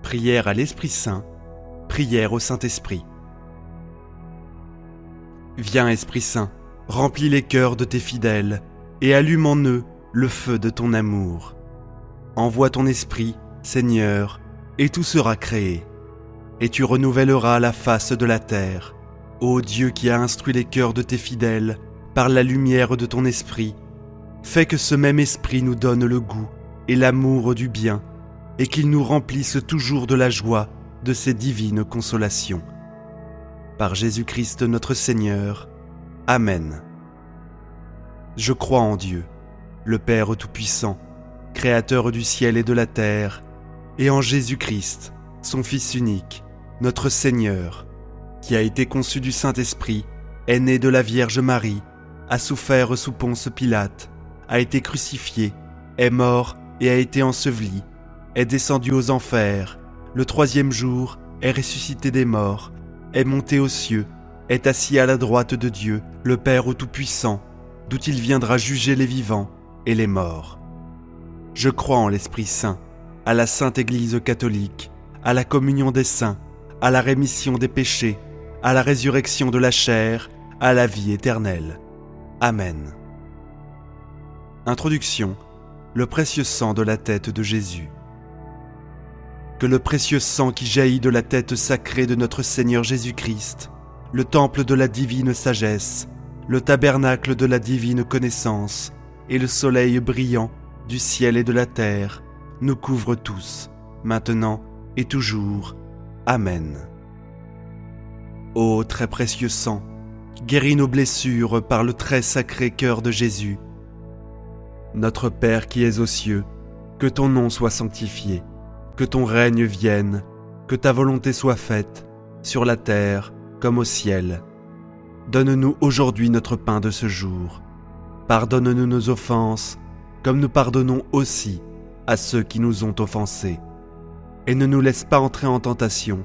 Prière à l'Esprit Saint, prière au Saint-Esprit. Viens Esprit Saint, remplis les cœurs de tes fidèles et allume en eux le feu de ton amour. Envoie ton Esprit, Seigneur, et tout sera créé. Et tu renouvelleras la face de la terre. Ô Dieu qui as instruit les cœurs de tes fidèles par la lumière de ton Esprit, fais que ce même Esprit nous donne le goût et l'amour du bien, et qu'il nous remplisse toujours de la joie de ses divines consolations. Par Jésus-Christ notre Seigneur. Amen. Je crois en Dieu, le Père Tout-Puissant, Créateur du ciel et de la terre, et en Jésus-Christ, son Fils unique, notre Seigneur, qui a été conçu du Saint-Esprit, est né de la Vierge Marie, a souffert sous Ponce Pilate, a été crucifié, est mort et a été enseveli, est descendu aux enfers, le troisième jour est ressuscité des morts, est monté aux cieux, est assis à la droite de Dieu, le Père Tout-Puissant, d'où il viendra juger les vivants et les morts. Je crois en l'Esprit Saint, à la Sainte Église catholique, à la communion des saints, à la rémission des péchés, à la résurrection de la chair, à la vie éternelle. Amen. Introduction. Le précieux sang de la tête de Jésus. Que le précieux sang qui jaillit de la tête sacrée de notre Seigneur Jésus-Christ, le temple de la divine sagesse, le tabernacle de la divine connaissance et le soleil brillant du ciel et de la terre, nous couvrent tous, maintenant et toujours. Amen. Ô très précieux sang, guéris nos blessures par le très sacré cœur de Jésus. Notre Père qui es aux cieux, que ton nom soit sanctifié, que ton règne vienne, que ta volonté soit faite, sur la terre comme au ciel. Donne-nous aujourd'hui notre pain de ce jour. Pardonne-nous nos offenses, comme nous pardonnons aussi à ceux qui nous ont offensés. Et ne nous laisse pas entrer en tentation,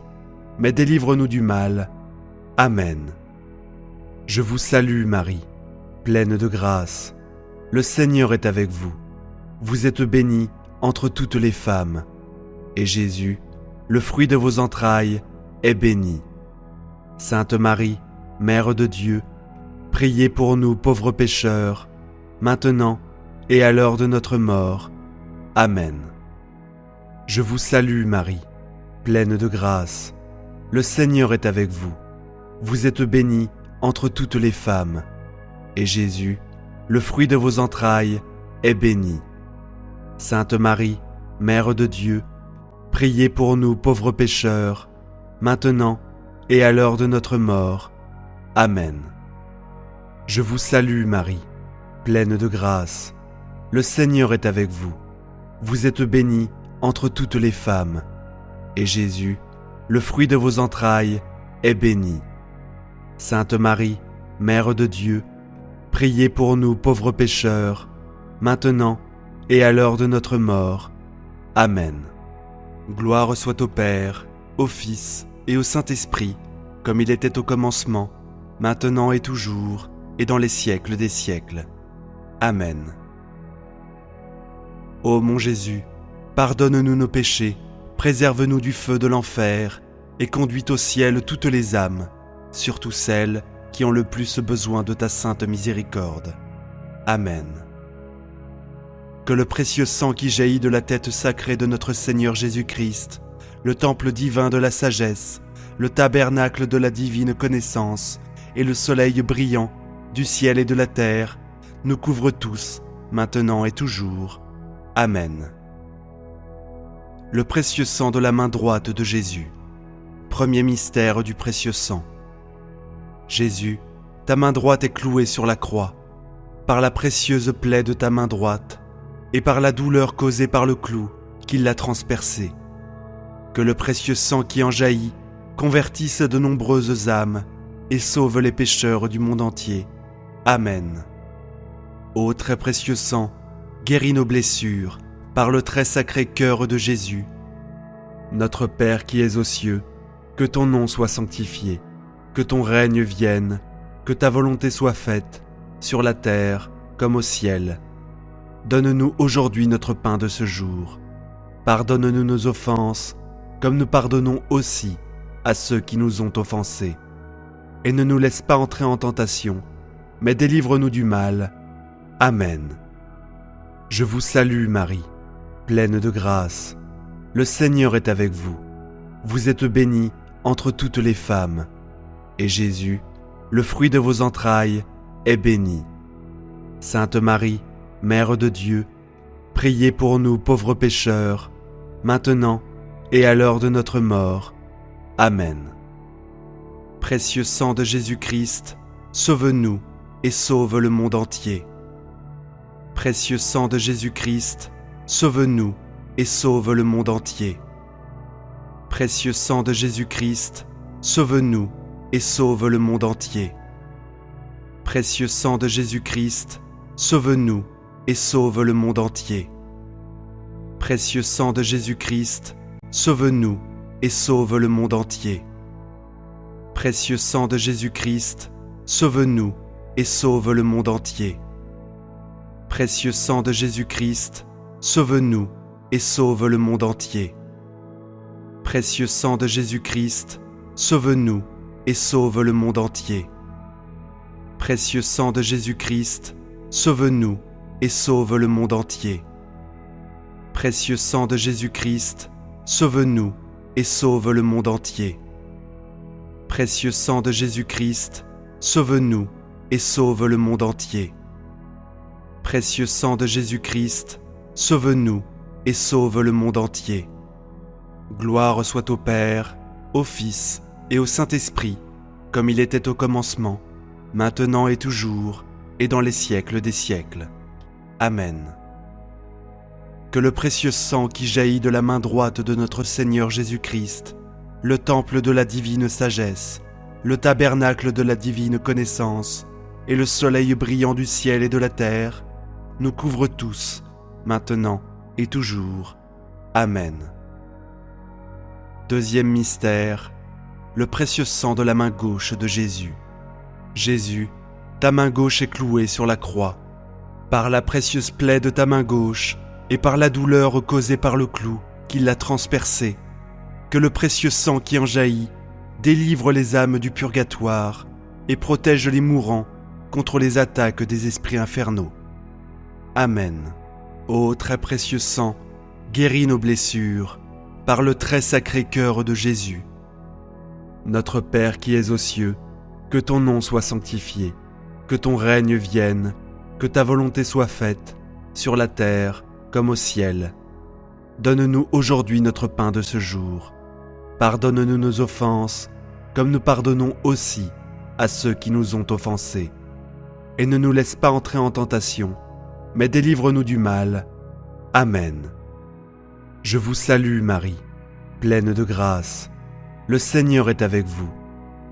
mais délivre-nous du mal. Amen. Je vous salue Marie, pleine de grâce. Le Seigneur est avec vous. Vous êtes bénie entre toutes les femmes. Et Jésus, le fruit de vos entrailles, est béni. Sainte Marie, Mère de Dieu, priez pour nous pauvres pécheurs, maintenant et à l'heure de notre mort. Amen. Je vous salue Marie, pleine de grâce. Le Seigneur est avec vous. Vous êtes bénie entre toutes les femmes. Et Jésus, le fruit de vos entrailles, est béni. Sainte Marie, Mère de Dieu, priez pour nous pauvres pécheurs, maintenant et à l'heure de notre mort. Amen. Je vous salue Marie, pleine de grâce. Le Seigneur est avec vous. Vous êtes bénie entre toutes les femmes. Et Jésus, le fruit de vos entrailles, est béni. Sainte Marie, Mère de Dieu, priez pour nous pauvres pécheurs, maintenant et à l'heure de notre mort. Amen. Gloire soit au Père, au Fils et au Saint-Esprit, comme il était au commencement, maintenant et toujours, et dans les siècles des siècles. Amen. Ô mon Jésus, pardonne-nous nos péchés, préserve-nous du feu de l'enfer, et conduis au ciel toutes les âmes, surtout celles qui ont le plus besoin de ta sainte miséricorde. Amen. Que le précieux sang qui jaillit de la tête sacrée de notre Seigneur Jésus-Christ, le temple divin de la sagesse, le tabernacle de la divine connaissance et le soleil brillant du ciel et de la terre, nous couvrent tous, maintenant et toujours. Amen. Le précieux sang de la main droite de Jésus. Premier mystère du précieux sang. Jésus, ta main droite est clouée sur la croix. Par la précieuse plaie de ta main droite, et par la douleur causée par le clou qui l'a transpercé. Que le précieux sang qui en jaillit convertisse de nombreuses âmes et sauve les pécheurs du monde entier. Amen. Ô très précieux sang, guéris nos blessures par le très sacré cœur de Jésus. Notre Père qui es aux cieux, que ton nom soit sanctifié, que ton règne vienne, que ta volonté soit faite, sur la terre comme au ciel. Donne-nous aujourd'hui notre pain de ce jour. Pardonne-nous nos offenses, comme nous pardonnons aussi à ceux qui nous ont offensés. Et ne nous laisse pas entrer en tentation, mais délivre-nous du mal. Amen. Je vous salue Marie, pleine de grâce. Le Seigneur est avec vous. Vous êtes bénie entre toutes les femmes. Et Jésus, le fruit de vos entrailles, est béni. Sainte Marie, Mère de Dieu, priez pour nous pauvres pécheurs, maintenant et à l'heure de notre mort. Amen. Précieux sang de Jésus-Christ, sauve-nous et sauve le monde entier. Précieux sang de Jésus-Christ, sauve-nous et sauve le monde entier. Précieux sang de Jésus-Christ, sauve-nous et sauve le monde entier. Précieux sang de Jésus-Christ, sauve-nous et sauve le monde entier. Précieux sang de Jésus-Christ, sauve-nous et sauve le monde entier. Précieux sang de Jésus-Christ, sauve-nous et sauve le monde entier. Précieux sang de Jésus-Christ, sauve-nous et sauve le monde entier. Précieux sang de Jésus-Christ, sauve-nous et sauve le monde entier. Précieux sang de Jésus-Christ, sauve-nous et sauve le monde entier. Précieux sang de Jésus-Christ, sauve-nous et sauve le monde entier. Précieux sang de Jésus-Christ, sauve-nous et sauve le monde entier. Précieux sang de Jésus-Christ, sauve-nous et sauve le monde entier. Gloire soit au Père, au Fils et au Saint-Esprit, comme il était au commencement, maintenant et toujours, et dans les siècles des siècles. Amen. Que le précieux sang qui jaillit de la main droite de notre Seigneur Jésus-Christ, le temple de la divine sagesse, le tabernacle de la divine connaissance, et le soleil brillant du ciel et de la terre, nous couvrent tous, maintenant et toujours. Amen. Deuxième mystère, le précieux sang de la main gauche de Jésus. Jésus, ta main gauche est clouée sur la croix. Par la précieuse plaie de ta main gauche et par la douleur causée par le clou qui l'a transpercée, que le précieux sang qui en jaillit délivre les âmes du purgatoire et protège les mourants contre les attaques des esprits infernaux. Amen. Ô très précieux sang, guéris nos blessures par le très sacré cœur de Jésus. Notre Père qui es aux cieux, que ton nom soit sanctifié, que ton règne vienne, que ta volonté soit faite, sur la terre comme au ciel. Donne-nous aujourd'hui notre pain de ce jour. Pardonne-nous nos offenses, comme nous pardonnons aussi à ceux qui nous ont offensés. Et ne nous laisse pas entrer en tentation, mais délivre-nous du mal. Amen. Je vous salue Marie, pleine de grâce. Le Seigneur est avec vous.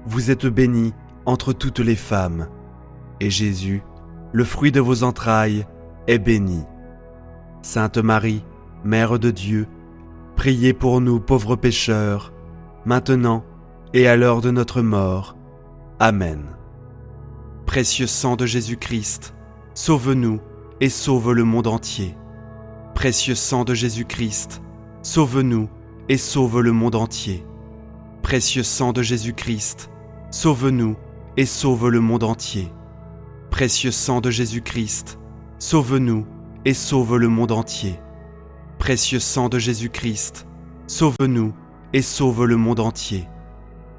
Vous êtes bénie entre toutes les femmes. Et Jésus, le fruit de vos entrailles, est béni. Sainte Marie, Mère de Dieu, priez pour nous pauvres pécheurs, maintenant et à l'heure de notre mort. Amen. Précieux sang de Jésus-Christ, sauve-nous et sauve le monde entier. Précieux sang de Jésus-Christ, sauve-nous et sauve le monde entier. Précieux sang de Jésus-Christ, sauve-nous et sauve le monde entier. Précieux sang de Jésus-Christ, sauve-nous et sauve le monde entier. Précieux sang de Jésus-Christ, sauve-nous et sauve le monde entier.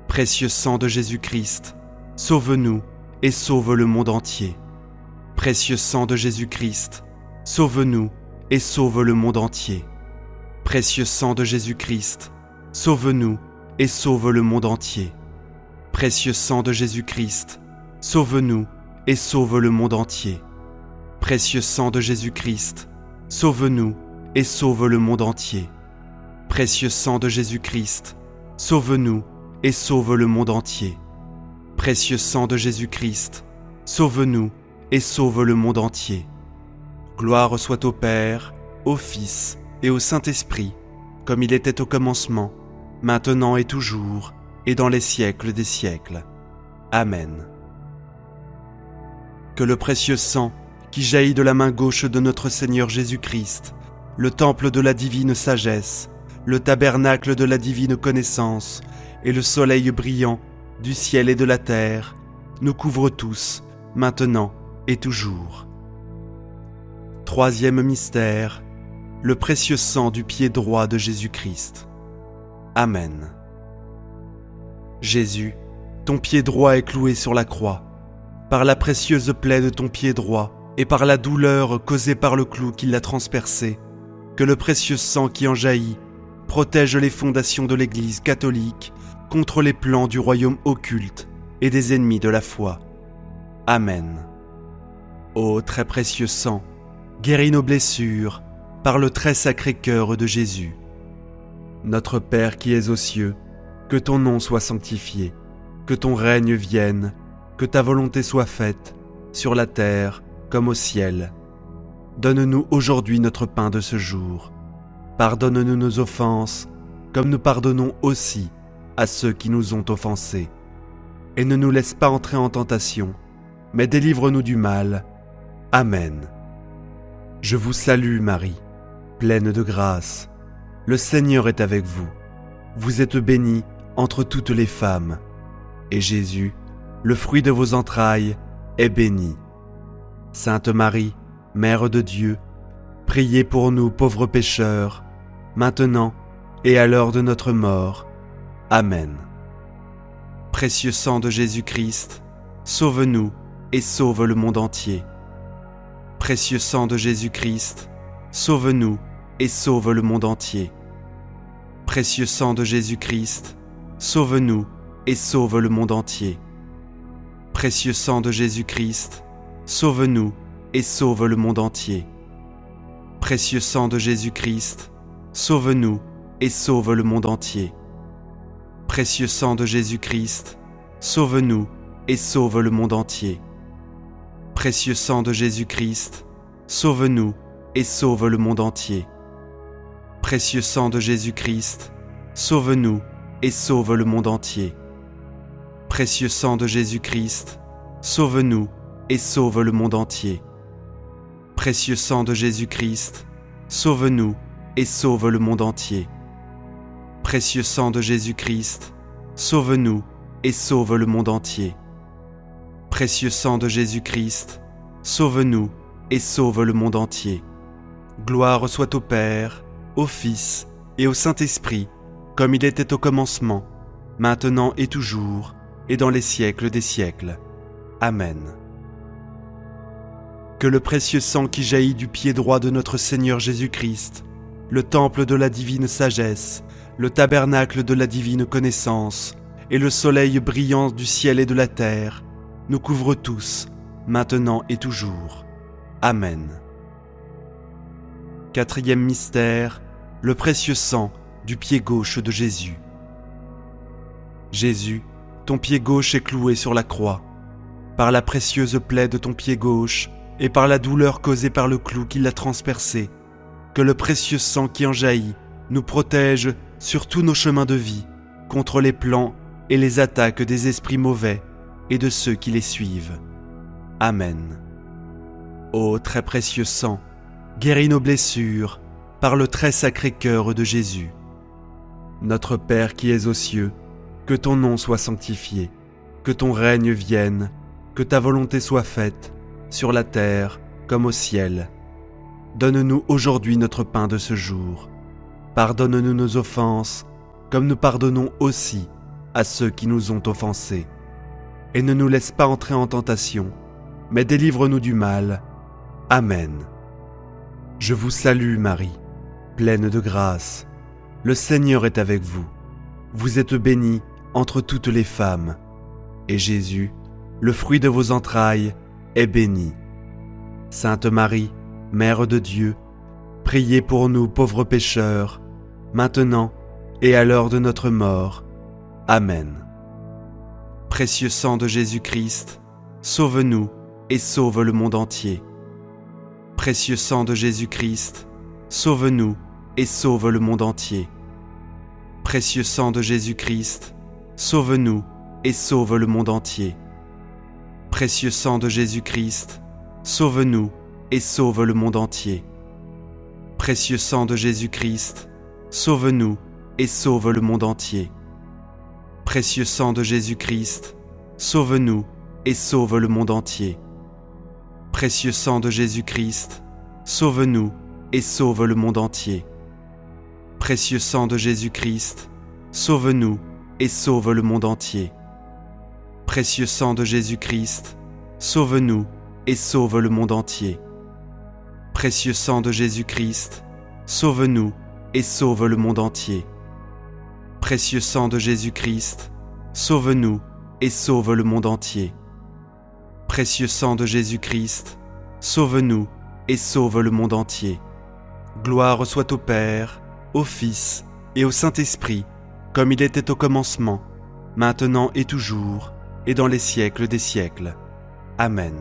Précieux sang de Jésus-Christ, sauve-nous et sauve le monde entier. Précieux sang de Jésus-Christ, sauve-nous et sauve le monde entier. Précieux sang de Jésus-Christ, sauve-nous et sauve le monde entier. Précieux sang de Jésus-Christ, sauve-nous et sauve le monde entier. Précieux sang de Jésus-Christ, sauve-nous et sauve le monde entier. Précieux sang de Jésus-Christ, sauve-nous et sauve le monde entier. Précieux sang de Jésus-Christ, sauve-nous et sauve le monde entier. Gloire soit au Père, au Fils et au Saint-Esprit, comme il était au commencement, maintenant et toujours, et dans les siècles des siècles. Amen. Que le précieux sang qui jaillit de la main gauche de notre Seigneur Jésus-Christ, le temple de la divine sagesse, le tabernacle de la divine connaissance et le soleil brillant du ciel et de la terre, nous couvrent tous, maintenant et toujours. Troisième mystère, le précieux sang du pied droit de Jésus-Christ. Amen. Jésus, ton pied droit est cloué sur la croix. Par la précieuse plaie de ton pied droit et par la douleur causée par le clou qui l'a transpercé, que le précieux sang qui en jaillit protège les fondations de l'Église catholique contre les plans du royaume occulte et des ennemis de la foi. Amen. Ô très précieux sang, guéris nos blessures par le très sacré cœur de Jésus. Notre Père qui es aux cieux, que ton nom soit sanctifié, que ton règne vienne, que ta volonté soit faite, sur la terre comme au ciel. Donne-nous aujourd'hui notre pain de ce jour. Pardonne-nous nos offenses, comme nous pardonnons aussi à ceux qui nous ont offensés. Et ne nous laisse pas entrer en tentation, mais délivre-nous du mal. Amen. Je vous salue Marie, pleine de grâce. Le Seigneur est avec vous. Vous êtes bénie entre toutes les femmes. Et Jésus, le fruit de vos entrailles, est béni. Sainte Marie, Mère de Dieu, priez pour nous pauvres pécheurs, maintenant et à l'heure de notre mort. Amen. Précieux sang de Jésus-Christ, sauve-nous et sauve le monde entier. Précieux sang de Jésus-Christ, sauve-nous et sauve le monde entier. Précieux sang de Jésus-Christ, sauve-nous et sauve le monde entier. Précieux sang de Jésus-Christ, sauve-nous et sauve le monde entier. Précieux sang de Jésus-Christ, sauve-nous et sauve le monde entier. Précieux sang de Jésus-Christ, sauve-nous et sauve le monde entier. Précieux sang de Jésus-Christ, sauve-nous et sauve le monde entier. Précieux sang de Jésus-Christ, sauve-nous et sauve le monde entier. Précieux sang de Jésus-Christ, sauve-nous et sauve le monde entier. Précieux sang de Jésus-Christ, sauve-nous et sauve le monde entier. Précieux sang de Jésus-Christ, sauve-nous et sauve le monde entier. Précieux sang de Jésus-Christ, sauve-nous et sauve le monde entier. Gloire soit au Père, au Fils et au Saint-Esprit, comme il était au commencement, maintenant et toujours, et dans les siècles des siècles. Amen. Que le précieux sang qui jaillit du pied droit de notre Seigneur Jésus-Christ, le temple de la divine sagesse, le tabernacle de la divine connaissance, et le soleil brillant du ciel et de la terre, nous couvrent tous, maintenant et toujours. Amen. Quatrième mystère, le précieux sang du pied gauche de Jésus. Jésus, ton pied gauche est cloué sur la croix. Par la précieuse plaie de ton pied gauche et par la douleur causée par le clou qui l'a transpercé, que le précieux sang qui en jaillit nous protège sur tous nos chemins de vie contre les plans et les attaques des esprits mauvais et de ceux qui les suivent. Amen. Ô très précieux sang, guéris nos blessures par le très sacré cœur de Jésus. Notre Père qui es aux cieux, que ton nom soit sanctifié, que ton règne vienne, que ta volonté soit faite, sur la terre comme au ciel. Donne-nous aujourd'hui notre pain de ce jour. Pardonne-nous nos offenses, comme nous pardonnons aussi à ceux qui nous ont offensés. Et ne nous laisse pas entrer en tentation, mais délivre-nous du mal. Amen. Je vous salue Marie, pleine de grâce. Le Seigneur est avec vous. Vous êtes bénie entre toutes les femmes. Et Jésus, le fruit de vos entrailles, est béni. Sainte Marie, Mère de Dieu, priez pour nous pauvres pécheurs, maintenant et à l'heure de notre mort. Amen. Précieux sang de Jésus-Christ, sauve-nous et sauve le monde entier. Précieux sang de Jésus-Christ, sauve-nous et sauve le monde entier. Précieux sang de Jésus-Christ, sauve-nous et sauve le monde entier. Précieux sang de Jésus-Christ, sauve-nous et sauve le monde entier. Précieux sang de Jésus-Christ, sauve-nous et sauve le monde entier. Précieux sang de Jésus-Christ, sauve-nous et sauve le monde entier. Précieux sang de Jésus-Christ, sauve-nous et sauve le monde entier. Précieux sang de Jésus-Christ, sauve-nous et sauve le monde entier. Précieux sang de Jésus-Christ, sauve-nous et sauve le monde entier. Précieux sang de Jésus-Christ, sauve-nous et sauve le monde entier. Précieux sang de Jésus-Christ, sauve-nous et sauve le monde entier. Précieux sang de Jésus-Christ, sauve-nous et sauve le monde entier. Gloire soit au Père, au Fils et au Saint-Esprit, comme il était au commencement, maintenant et toujours, et dans les siècles des siècles. Amen.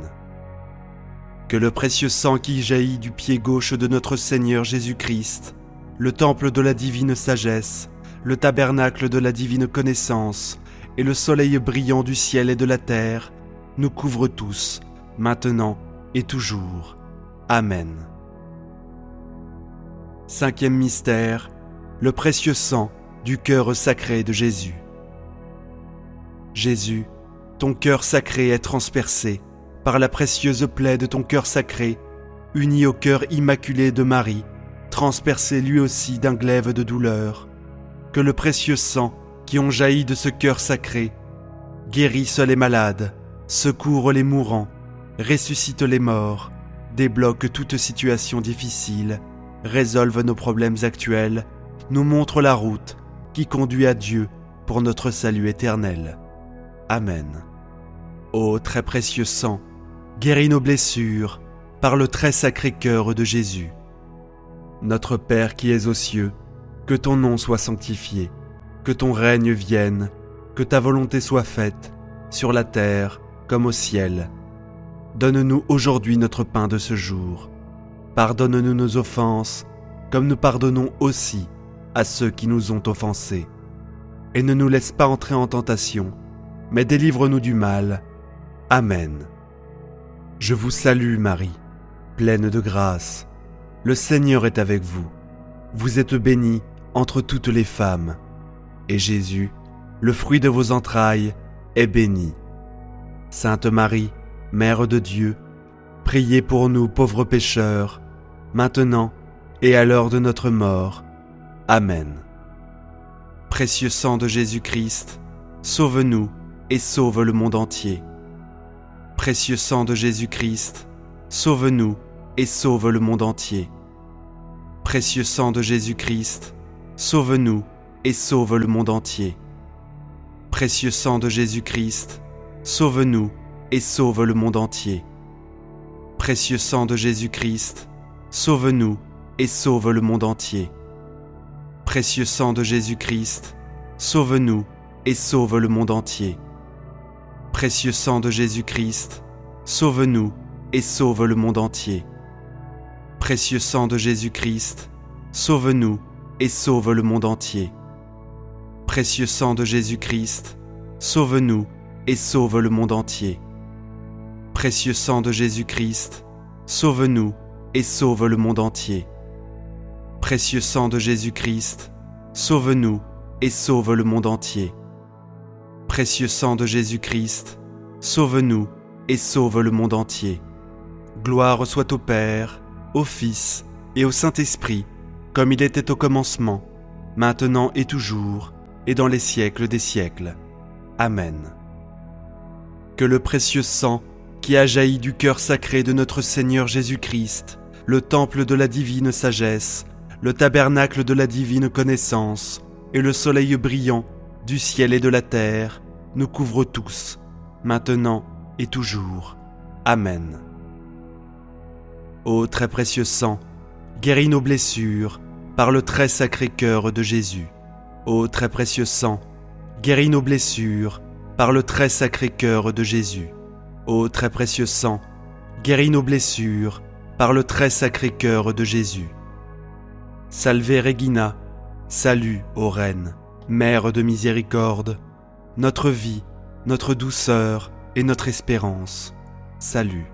Que le précieux sang qui jaillit du pied gauche de notre Seigneur Jésus-Christ, le temple de la divine sagesse, le tabernacle de la divine connaissance, et le soleil brillant du ciel et de la terre, nous couvrent tous, maintenant et toujours. Amen. Cinquième mystère, le précieux sang du cœur sacré de Jésus. Jésus, ton cœur sacré est transpercé par la précieuse plaie de ton cœur sacré, uni au cœur immaculé de Marie, transpercé lui aussi d'un glaive de douleur. Que le précieux sang qui ont jailli de ce cœur sacré guérisse les malades, secourt les mourants, ressuscite les morts, débloque toute situation difficile, résolve nos problèmes actuels, nous montre la route qui conduit à Dieu pour notre salut éternel. Amen. Ô très précieux sang, guéris nos blessures par le très sacré cœur de Jésus. Notre Père qui es aux cieux, que ton nom soit sanctifié, que ton règne vienne, que ta volonté soit faite, sur la terre comme au ciel. Donne-nous aujourd'hui notre pain de ce jour. Pardonne-nous nos offenses, comme nous pardonnons aussi à ceux qui nous ont offensés. Et ne nous laisse pas entrer en tentation, mais délivre-nous du mal. Amen. Je vous salue Marie, pleine de grâce. Le Seigneur est avec vous. Vous êtes bénie entre toutes les femmes. Et Jésus, le fruit de vos entrailles, est béni. Sainte Marie, Mère de Dieu, priez pour nous pauvres pécheurs, maintenant et à l'heure de notre mort. Amen. Précieux sang de Jésus-Christ, sauve-nous et sauve le monde entier. Précieux sang de Jésus-Christ, sauve-nous et sauve le monde entier. Précieux sang de Jésus-Christ, sauve-nous et sauve le monde entier. Précieux sang de Jésus-Christ, sauve-nous et sauve le monde entier. Précieux sang de Jésus-Christ, sauve-nous et sauve le monde entier. Précieux sang de Jésus-Christ, sauve-nous et sauve le monde entier. Précieux sang de Jésus-Christ, sauve-nous et sauve le monde entier. Précieux sang de Jésus-Christ, sauve-nous et sauve le monde entier. Précieux sang de Jésus-Christ, sauve-nous et sauve le monde entier. Précieux sang de Jésus-Christ, sauve-nous et sauve le monde entier. Précieux sang de Jésus-Christ, sauve-nous et sauve le monde entier. Précieux sang de Jésus-Christ, sauve-nous et sauve le monde entier. Gloire soit au Père, au Fils et au Saint-Esprit, comme il était au commencement, maintenant et toujours, et dans les siècles des siècles. Amen. Que le précieux sang qui a jailli du cœur sacré de notre Seigneur Jésus-Christ, le temple de la divine sagesse, le tabernacle de la divine connaissance, et le soleil brillant du ciel et de la terre, nous couvre tous, maintenant et toujours. Amen. Ô très précieux sang, guéris nos blessures par le très sacré cœur de Jésus. Ô très précieux sang, guéris nos blessures par le très sacré cœur de Jésus. Ô très précieux sang, guéris nos blessures par le très sacré cœur de Jésus. Salve Regina, salut, ô Reine, Mère de miséricorde, notre vie, notre douceur et notre espérance. Salut.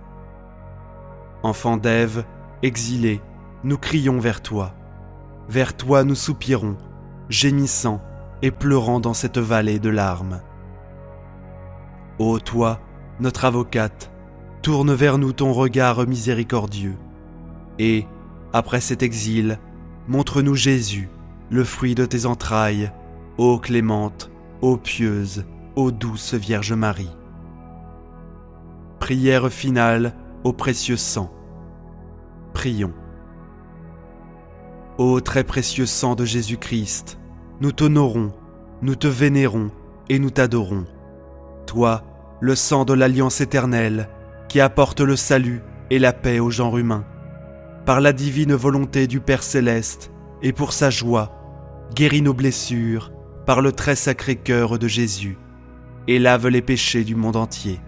Enfant d'Ève, exilé, nous crions vers toi. vers toi nous soupirons, gémissant et pleurant dans cette vallée de larmes. Ô toi, notre avocate, tourne vers nous ton regard miséricordieux, et, après cet exil, montre-nous Jésus, le fruit de tes entrailles, ô clémente, ô pieuse, ô douce Vierge Marie. Prière finale au précieux sang. Prions. Ô très précieux sang de Jésus-Christ, nous t'honorons, nous te vénérons et nous t'adorons. Toi, le sang de l'alliance éternelle, qui apporte le salut et la paix au genre humain. Par la divine volonté du Père Céleste et pour sa joie, guéris nos blessures par le très sacré cœur de Jésus et lave les péchés du monde entier.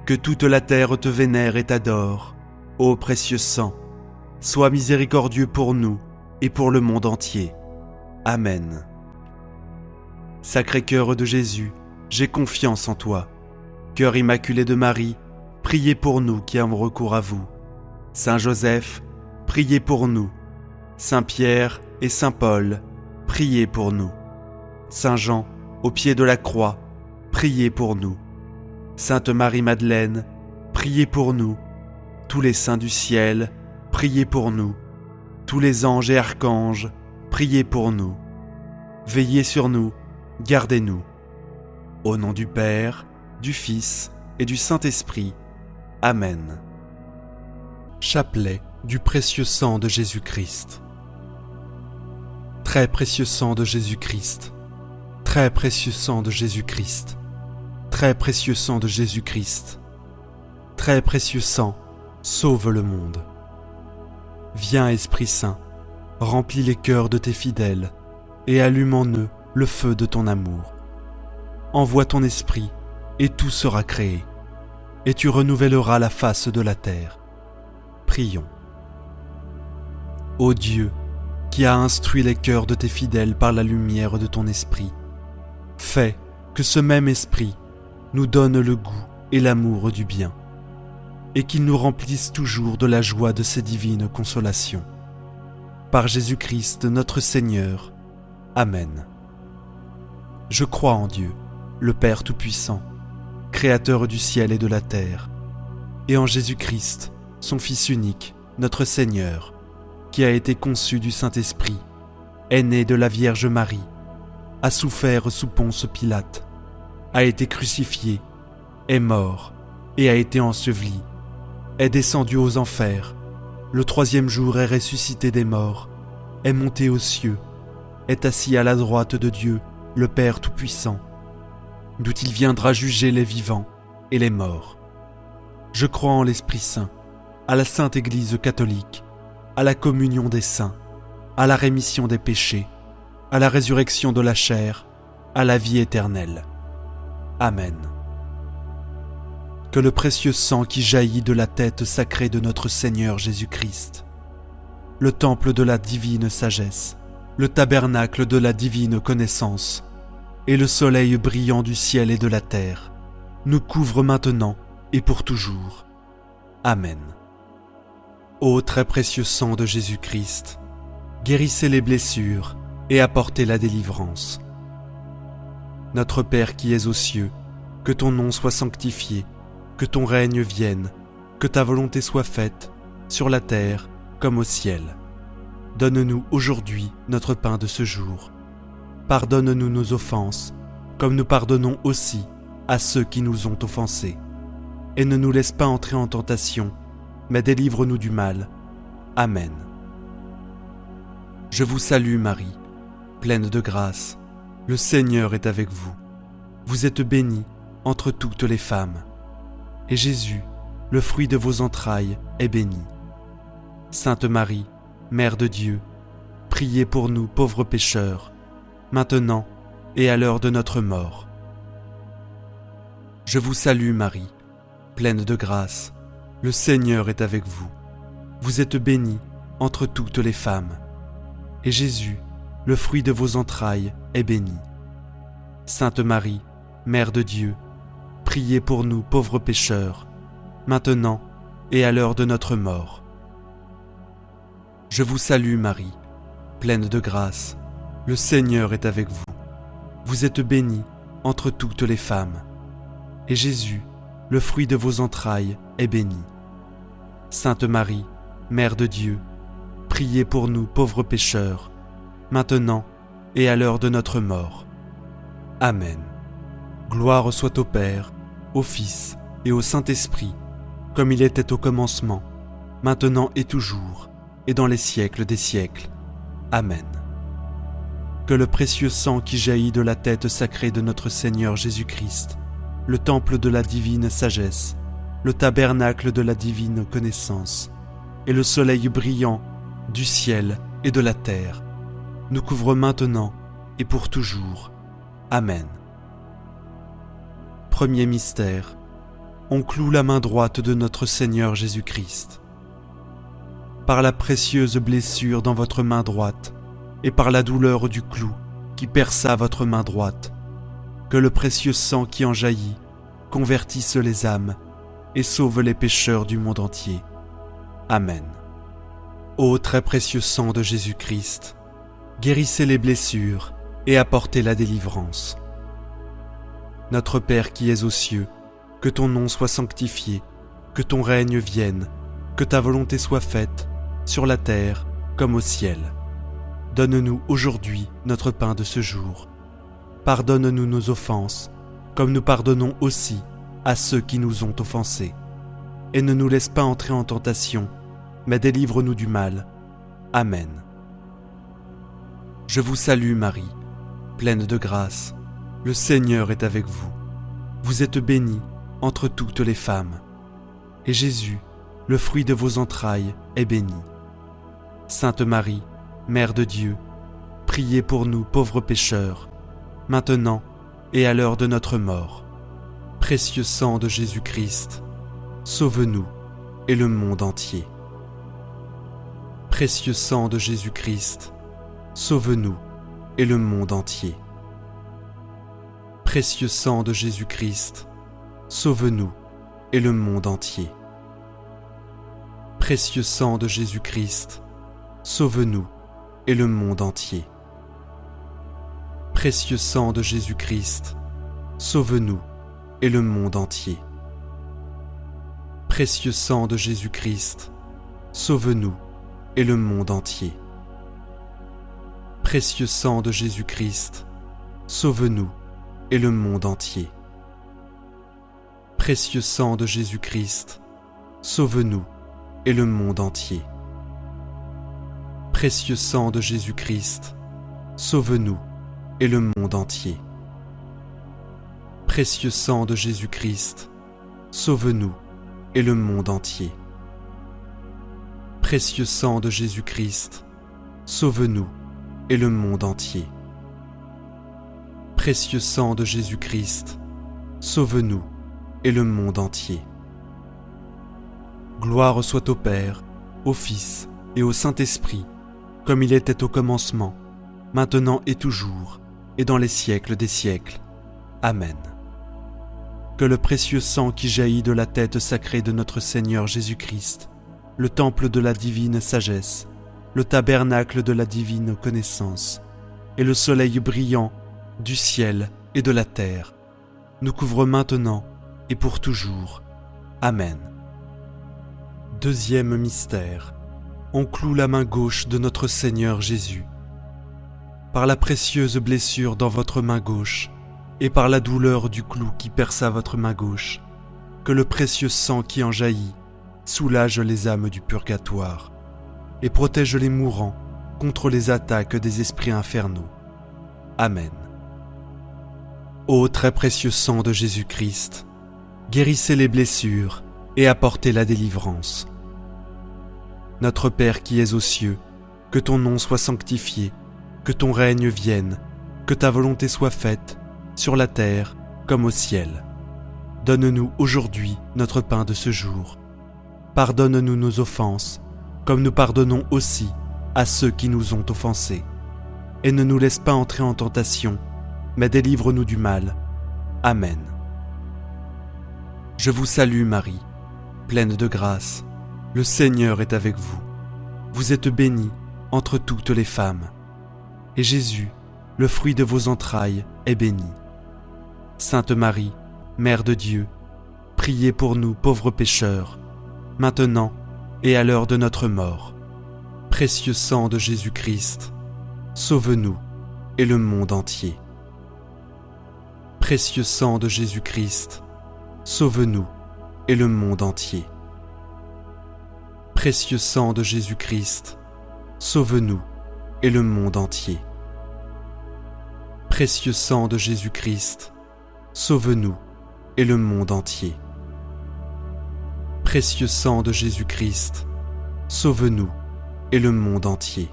Que toute la terre te vénère et t'adore, ô précieux sang, sois miséricordieux pour nous et pour le monde entier. Amen. Sacré cœur de Jésus, j'ai confiance en toi. Cœur immaculé de Marie, priez pour nous qui avons recours à vous. Saint Joseph, priez pour nous. Saint Pierre et Saint Paul, priez pour nous. Saint Jean, au pied de la croix, priez pour nous. Sainte Marie-Madeleine, priez pour nous. Tous les saints du ciel, priez pour nous. Tous les anges et archanges, priez pour nous. Veillez sur nous, gardez-nous. Au nom du Père, du Fils et du Saint-Esprit. Amen. Chapelet du précieux sang de Jésus-Christ. Très précieux sang de Jésus-Christ. Très précieux sang de Jésus-Christ. Très précieux sang de Jésus-Christ. Très précieux sang, sauve le monde. Viens, Esprit Saint, remplis les cœurs de tes fidèles et allume en eux le feu de ton amour. Envoie ton esprit et tout sera créé, et tu renouvelleras la face de la terre. Prions. Ô Dieu, qui as instruit les cœurs de tes fidèles par la lumière de ton esprit, fais que ce même esprit nous donne le goût et l'amour du bien, et qu'il nous remplisse toujours de la joie de ces divines consolations. Par Jésus-Christ notre Seigneur. Amen. Je crois en Dieu, le Père Tout-Puissant, Créateur du ciel et de la terre, et en Jésus-Christ, son Fils unique, notre Seigneur, qui a été conçu du Saint-Esprit, est né de la Vierge Marie, a souffert sous Ponce Pilate, a été crucifié, est mort et a été enseveli, est descendu aux enfers, le troisième jour est ressuscité des morts, est monté aux cieux, est assis à la droite de Dieu, le Père Tout-Puissant, d'où il viendra juger les vivants et les morts. Je crois en l'Esprit Saint, à la Sainte Église catholique, à la communion des saints, à la rémission des péchés, à la résurrection de la chair, à la vie éternelle. Amen. Que le précieux sang qui jaillit de la tête sacrée de notre Seigneur Jésus-Christ, le temple de la divine sagesse, le tabernacle de la divine connaissance, et le soleil brillant du ciel et de la terre, nous couvre maintenant et pour toujours. Amen. Ô très précieux sang de Jésus-Christ, guérissez les blessures et apportez la délivrance. Notre Père qui es aux cieux, que ton nom soit sanctifié, que ton règne vienne, que ta volonté soit faite, sur la terre comme au ciel. Donne-nous aujourd'hui notre pain de ce jour. Pardonne-nous nos offenses, comme nous pardonnons aussi à ceux qui nous ont offensés. Et ne nous laisse pas entrer en tentation, mais délivre-nous du mal. Amen. Je vous salue Marie, pleine de grâce. Le Seigneur est avec vous. Vous êtes bénie entre toutes les femmes. Et Jésus, le fruit de vos entrailles, est béni. Sainte Marie, Mère de Dieu, priez pour nous pauvres pécheurs, maintenant et à l'heure de notre mort. Amen. Je vous salue Marie, pleine de grâce. Le Seigneur est avec vous. Vous êtes bénie entre toutes les femmes. Et Jésus, le fruit de vos entrailles, est béni. Sainte Marie, Mère de Dieu, priez pour nous pauvres pécheurs, maintenant et à l'heure de notre mort. Amen. Je vous salue Marie, pleine de grâce. Le Seigneur est avec vous. Vous êtes bénie entre toutes les femmes. Et Jésus, le fruit de vos entrailles, est béni. Sainte Marie, Mère de Dieu, priez pour nous pauvres pécheurs, maintenant et à l'heure de notre mort. Je vous salue Marie, pleine de grâce. Le Seigneur est avec vous. Vous êtes bénie entre toutes les femmes. Et Jésus, le fruit de vos entrailles, est béni. Sainte Marie, Mère de Dieu, priez pour nous pauvres pécheurs, maintenant et à l'heure de notre mort. Amen. Gloire soit au Père, au Fils et au Saint-Esprit, comme il était au commencement, maintenant et toujours, et dans les siècles des siècles. Amen. Que le précieux sang qui jaillit de la tête sacrée de notre Seigneur Jésus-Christ, le temple de la divine sagesse, le tabernacle de la divine connaissance, et le soleil brillant du ciel et de la terre, nous couvre maintenant et pour toujours. Amen. Premier mystère, on cloue la main droite de notre Seigneur Jésus-Christ. Par la précieuse blessure dans votre main droite, et par la douleur du clou qui perça votre main droite, que le précieux sang qui en jaillit convertisse les âmes et sauve les pécheurs du monde entier. Amen. Ô très précieux sang de Jésus-Christ, guérissez les blessures et apportez la délivrance. Notre Père qui es aux cieux, que ton nom soit sanctifié, que ton règne vienne, que ta volonté soit faite, sur la terre comme au ciel. Donne-nous aujourd'hui notre pain de ce jour. Pardonne-nous nos offenses, comme nous pardonnons aussi à ceux qui nous ont offensés. Et ne nous laisse pas entrer en tentation, mais délivre-nous du mal. Amen. Je vous salue Marie, pleine de grâce. Le Seigneur est avec vous. Vous êtes bénie entre toutes les femmes. Et Jésus, le fruit de vos entrailles, est béni. Sainte Marie, Mère de Dieu, priez pour nous pauvres pécheurs, maintenant et à l'heure de notre mort. Précieux sang de Jésus-Christ, sauve-nous et le monde entier. Précieux sang de Jésus-Christ, sauve-nous et le monde entier. Précieux sang de Jésus-Christ, sauve-nous et le monde entier. Précieux sang de Jésus-Christ, sauve-nous et le monde entier. Précieux sang de Jésus-Christ, sauve-nous et le monde entier. Précieux sang de Jésus-Christ, sauve-nous et le monde entier. Précieux sang de Jésus-Christ, sauve-nous et le monde entier. Précieux sang de Jésus-Christ, sauve-nous et le monde entier. Précieux sang de Jésus-Christ, sauve-nous et le monde entier. Précieux sang de Jésus-Christ, sauve-nous et le monde entier. Précieux sang de Jésus-Christ, sauve-nous et le monde entier. Précieux sang de Jésus-Christ, sauve-nous et le monde entier. Gloire soit au Père, au Fils et au Saint-Esprit, comme il était au commencement, maintenant et toujours, et dans les siècles des siècles. Amen. Que le précieux sang qui jaillit de la tête sacrée de notre Seigneur Jésus-Christ, le temple de la divine sagesse, le tabernacle de la divine connaissance, et le soleil brillant du ciel et de la terre, nous couvre maintenant et pour toujours. Amen. Deuxième mystère. On cloue la main gauche de notre Seigneur Jésus. Par la précieuse blessure dans votre main gauche, et par la douleur du clou qui perça votre main gauche, que le précieux sang qui en jaillit soulage les âmes du purgatoire, et protège les mourants contre les attaques des esprits infernaux. Amen. Ô très précieux sang de Jésus-Christ, guérissez les blessures et apportez la délivrance. Notre Père qui es aux cieux, que ton nom soit sanctifié, que ton règne vienne, que ta volonté soit faite, sur la terre comme au ciel. Donne-nous aujourd'hui notre pain de ce jour. Pardonne-nous nos offenses, comme nous pardonnons aussi à ceux qui nous ont offensés. Et ne nous laisse pas entrer en tentation, mais délivre-nous du mal. Amen. Je vous salue Marie, pleine de grâce. Le Seigneur est avec vous. vous êtes bénie entre toutes les femmes. Et Jésus, le fruit de vos entrailles, est béni. Sainte Marie, Mère de Dieu, priez pour nous pauvres pécheurs, maintenant et à l'heure de notre mort. Précieux sang de Jésus-Christ, sauve-nous et le monde entier. Précieux sang de Jésus-Christ, sauve-nous et le monde entier. Précieux sang de Jésus-Christ, sauve-nous et le monde entier. Précieux sang de Jésus-Christ, sauve-nous et le monde entier. Précieux sang de Jésus-Christ, sauve-nous et le monde entier.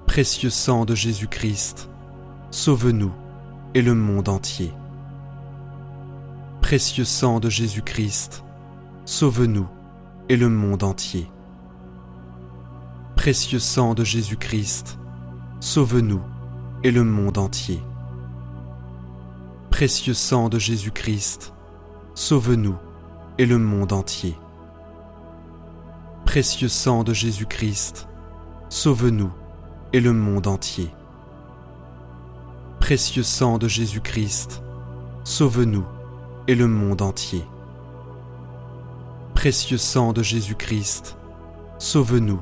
Précieux sang de Jésus-Christ, sauve-nous et le monde entier. Précieux sang de Jésus-Christ, sauve-nous et le monde entier. Précieux sang de Jésus-Christ, sauve-nous et le monde entier. Précieux sang de Jésus-Christ, sauve-nous et le monde entier. Précieux sang de Jésus-Christ, sauve-nous et le monde entier. Précieux sang de Jésus-Christ, sauve-nous et le monde entier. Précieux sang de Jésus-Christ, sauve-nous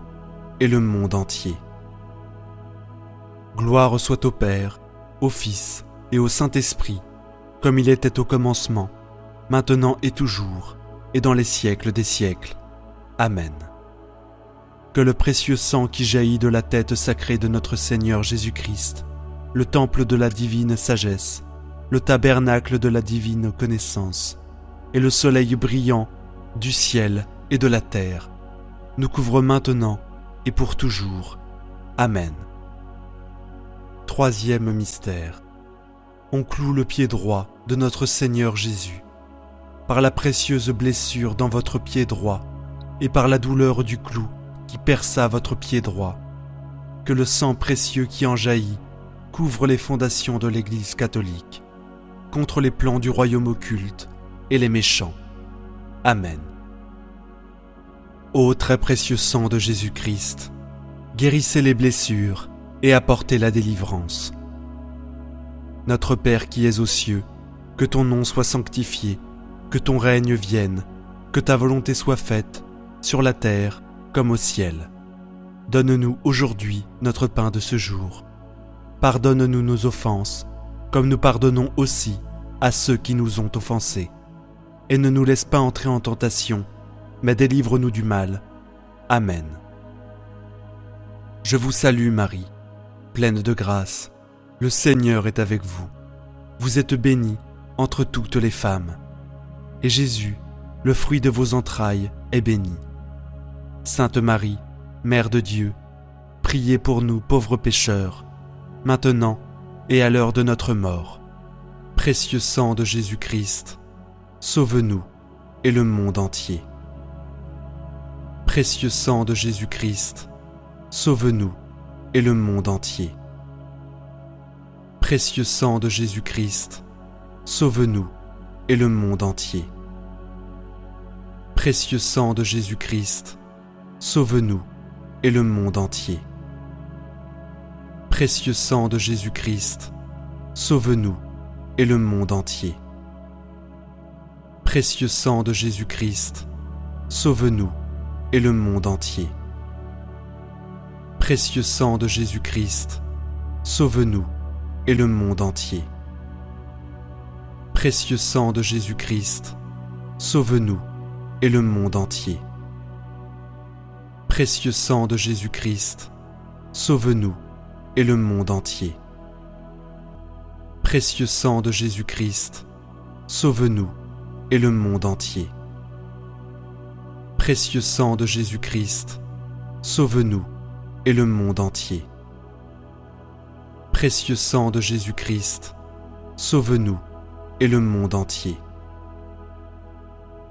et le monde entier. Gloire soit au Père, au Fils et au Saint-Esprit, comme il était au commencement, maintenant et toujours, et dans les siècles des siècles. Amen. Que le précieux sang qui jaillit de la tête sacrée de notre Seigneur Jésus-Christ, le temple de la divine sagesse, le tabernacle de la divine connaissance, et le soleil brillant du ciel et de la terre, nous couvre maintenant et pour toujours. Amen. Troisième mystère. On cloue le pied droit de notre Seigneur Jésus. Par la précieuse blessure dans votre pied droit et par la douleur du clou qui perça votre pied droit, que le sang précieux qui en jaillit couvre les fondations de l'Église catholique, contre les plans du royaume occulte et les méchants. Amen. Ô très précieux sang de Jésus-Christ, guérissez les blessures et apportez la délivrance. Notre Père qui es aux cieux, que ton nom soit sanctifié, que ton règne vienne, que ta volonté soit faite, sur la terre comme au ciel. Donne-nous aujourd'hui notre pain de ce jour. Pardonne-nous nos offenses, comme nous pardonnons aussi à ceux qui nous ont offensés. Et ne nous laisse pas entrer en tentation, mais délivre-nous du mal. Amen. Je vous salue Marie, pleine de grâce. Le Seigneur est avec vous. Vous êtes bénie entre toutes les femmes. Et Jésus, le fruit de vos entrailles, est béni. Sainte Marie, Mère de Dieu, priez pour nous pauvres pécheurs, maintenant et à l'heure de notre mort. Précieux sang de Jésus-Christ, sauve-nous et le monde entier. Précieux sang de Jésus-Christ, sauve-nous et le monde entier. Précieux sang de Jésus-Christ, sauve-nous et le monde entier. Précieux sang de Jésus-Christ, sauve-nous et le monde entier. Précieux sang de Jésus-Christ, sauve-nous et le monde entier. Précieux sang de Jésus-Christ, sauve-nous et le monde entier. Précieux sang de Jésus-Christ, sauve-nous et le monde entier. Précieux sang de Jésus-Christ, sauve-nous et le monde entier. Précieux sang de Jésus-Christ, sauve-nous et le monde entier. Précieux sang de Jésus-Christ, sauve-nous et le monde entier. Précieux sang de Jésus-Christ, sauve-nous et le monde entier. Précieux sang de Jésus-Christ, sauve-nous et le monde entier.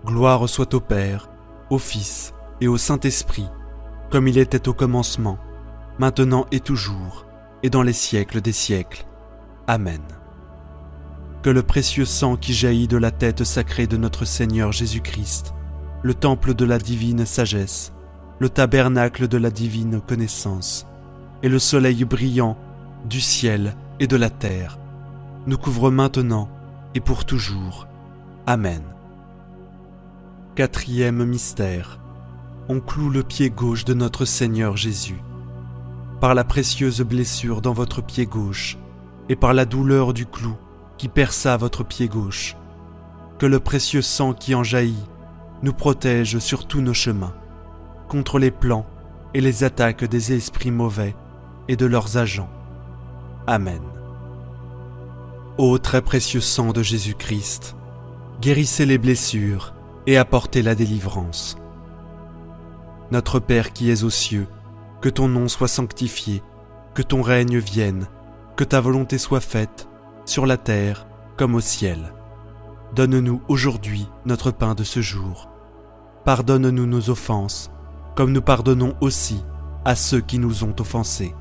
Gloire soit au Père, au Fils et au Saint-Esprit, comme il était au commencement, maintenant et toujours, et dans les siècles des siècles. Amen. Que le précieux sang qui jaillit de la tête sacrée de notre Seigneur Jésus-Christ, le temple de la divine sagesse, le tabernacle de la divine connaissance, et le soleil brillant du ciel et de la terre, nous couvre maintenant et pour toujours. Amen. Quatrième mystère. On cloue le pied gauche de notre Seigneur Jésus. Par la précieuse blessure dans votre pied gauche, et par la douleur du clou qui perça votre pied gauche, que le précieux sang qui en jaillit nous protège sur tous nos chemins, contre les plans et les attaques des esprits mauvais et de leurs agents. Amen. Ô très précieux sang de Jésus-Christ, guérissez les blessures et apportez la délivrance. Notre Père qui es aux cieux, que ton nom soit sanctifié, que ton règne vienne, que ta volonté soit faite, sur la terre comme au ciel. Donne-nous aujourd'hui notre pain de ce jour. Pardonne-nous nos offenses, comme nous pardonnons aussi à ceux qui nous ont offensés.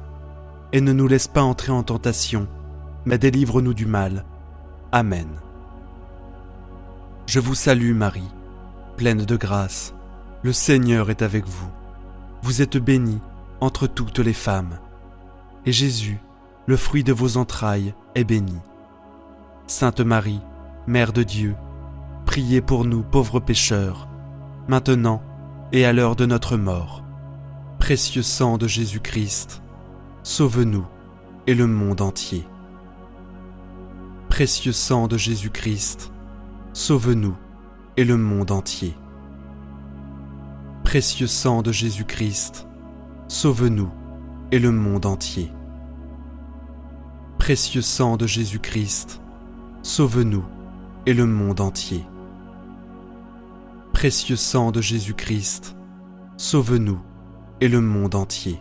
Et ne nous laisse pas entrer en tentation, mais délivre-nous du mal. Amen. Je vous salue Marie, pleine de grâce. Le Seigneur est avec vous. Vous êtes bénie entre toutes les femmes. Et Jésus, le fruit de vos entrailles, est béni. Sainte Marie, Mère de Dieu, priez pour nous pauvres pécheurs, maintenant et à l'heure de notre mort. Précieux sang de Jésus-Christ, sauve-nous et le monde entier. Précieux sang de Jésus-Christ, sauve-nous et le monde entier. Précieux sang de Jésus-Christ, sauve-nous et le monde entier. Précieux sang de Jésus-Christ, sauve-nous et le monde entier. Précieux sang de Jésus-Christ, sauve-nous et le monde entier.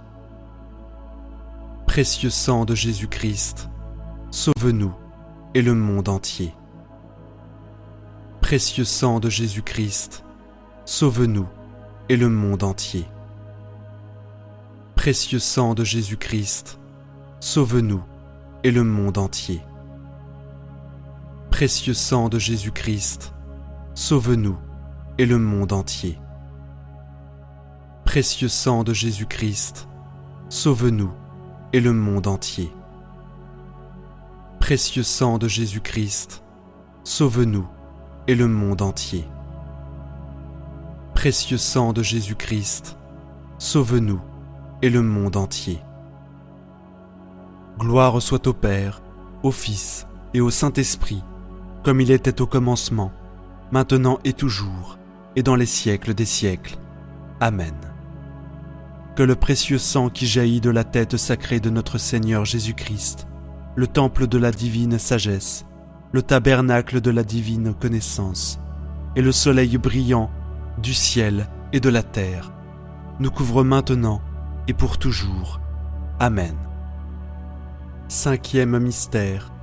Précieux sang de Jésus-Christ, sauve-nous et le monde entier. Précieux sang de Jésus-Christ, sauve-nous et le monde entier. Précieux sang de Jésus-Christ, sauve-nous et le monde entier. Précieux sang de Jésus-Christ, sauve-nous et le monde entier. Précieux sang de Jésus-Christ, sauve-nous et le monde entier. Précieux sang de Jésus-Christ, sauve-nous et le monde entier. Précieux sang de Jésus-Christ, sauve-nous et le monde entier. Gloire soit au Père, au Fils et au Saint-Esprit, comme il était au commencement, maintenant et toujours, et dans les siècles des siècles. Amen. Que le précieux sang qui jaillit de la tête sacrée de notre Seigneur Jésus-Christ, le temple de la divine sagesse, le tabernacle de la divine connaissance, et le soleil brillant du ciel et de la terre, nous couvre maintenant et pour toujours. Amen. Cinquième mystère,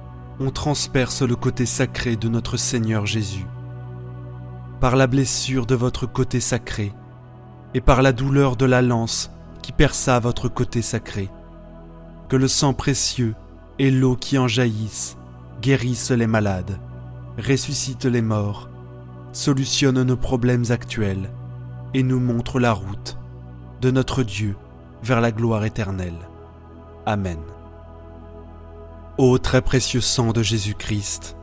on transperce le côté sacré de notre Seigneur Jésus. Par la blessure de votre côté sacré, et par la douleur de la lance qui perça votre côté sacré, que le sang précieux et l'eau qui en jaillissent guérissent les malades, ressuscitent les morts, solutionnent nos problèmes actuels et nous montrent la route de notre Dieu vers la gloire éternelle. Amen. Ô très précieux sang de Jésus-Christ,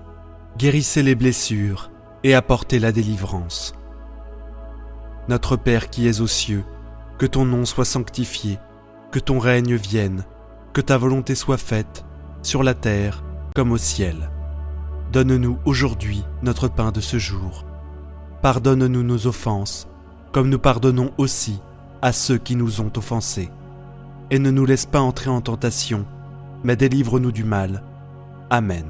guérissez les blessures et apportez la délivrance. Notre Père qui es aux cieux, que ton nom soit sanctifié, que ton règne vienne, que ta volonté soit faite, sur la terre comme au ciel. Donne-nous aujourd'hui notre pain de ce jour. Pardonne-nous nos offenses, comme nous pardonnons aussi à ceux qui nous ont offensés. Et ne nous laisse pas entrer en tentation, mais délivre-nous du mal. Amen.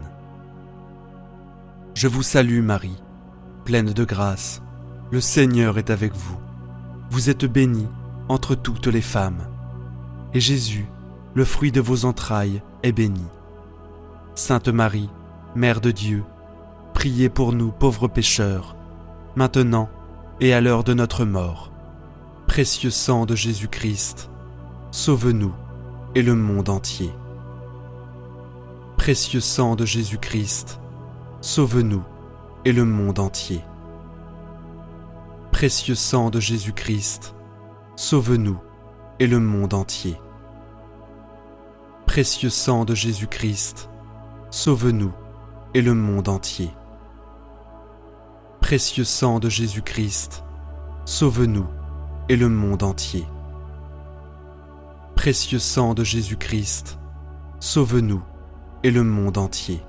Je vous salue Marie, pleine de grâce. Le Seigneur est avec vous. Vous êtes bénie entre toutes les femmes. Et Jésus, le fruit de vos entrailles, est béni. Sainte Marie, Mère de Dieu, priez pour nous pauvres pécheurs, maintenant et à l'heure de notre mort. Précieux sang de Jésus-Christ, sauve-nous et le monde entier. Précieux sang de Jésus-Christ, sauve-nous et le monde entier. Précieux sang de Jésus-Christ, sauve-nous et le monde entier. Précieux sang de Jésus-Christ, sauve-nous et le monde entier. Précieux sang de Jésus-Christ, sauve-nous et le monde entier. Précieux sang de Jésus-Christ, sauve-nous et le monde entier.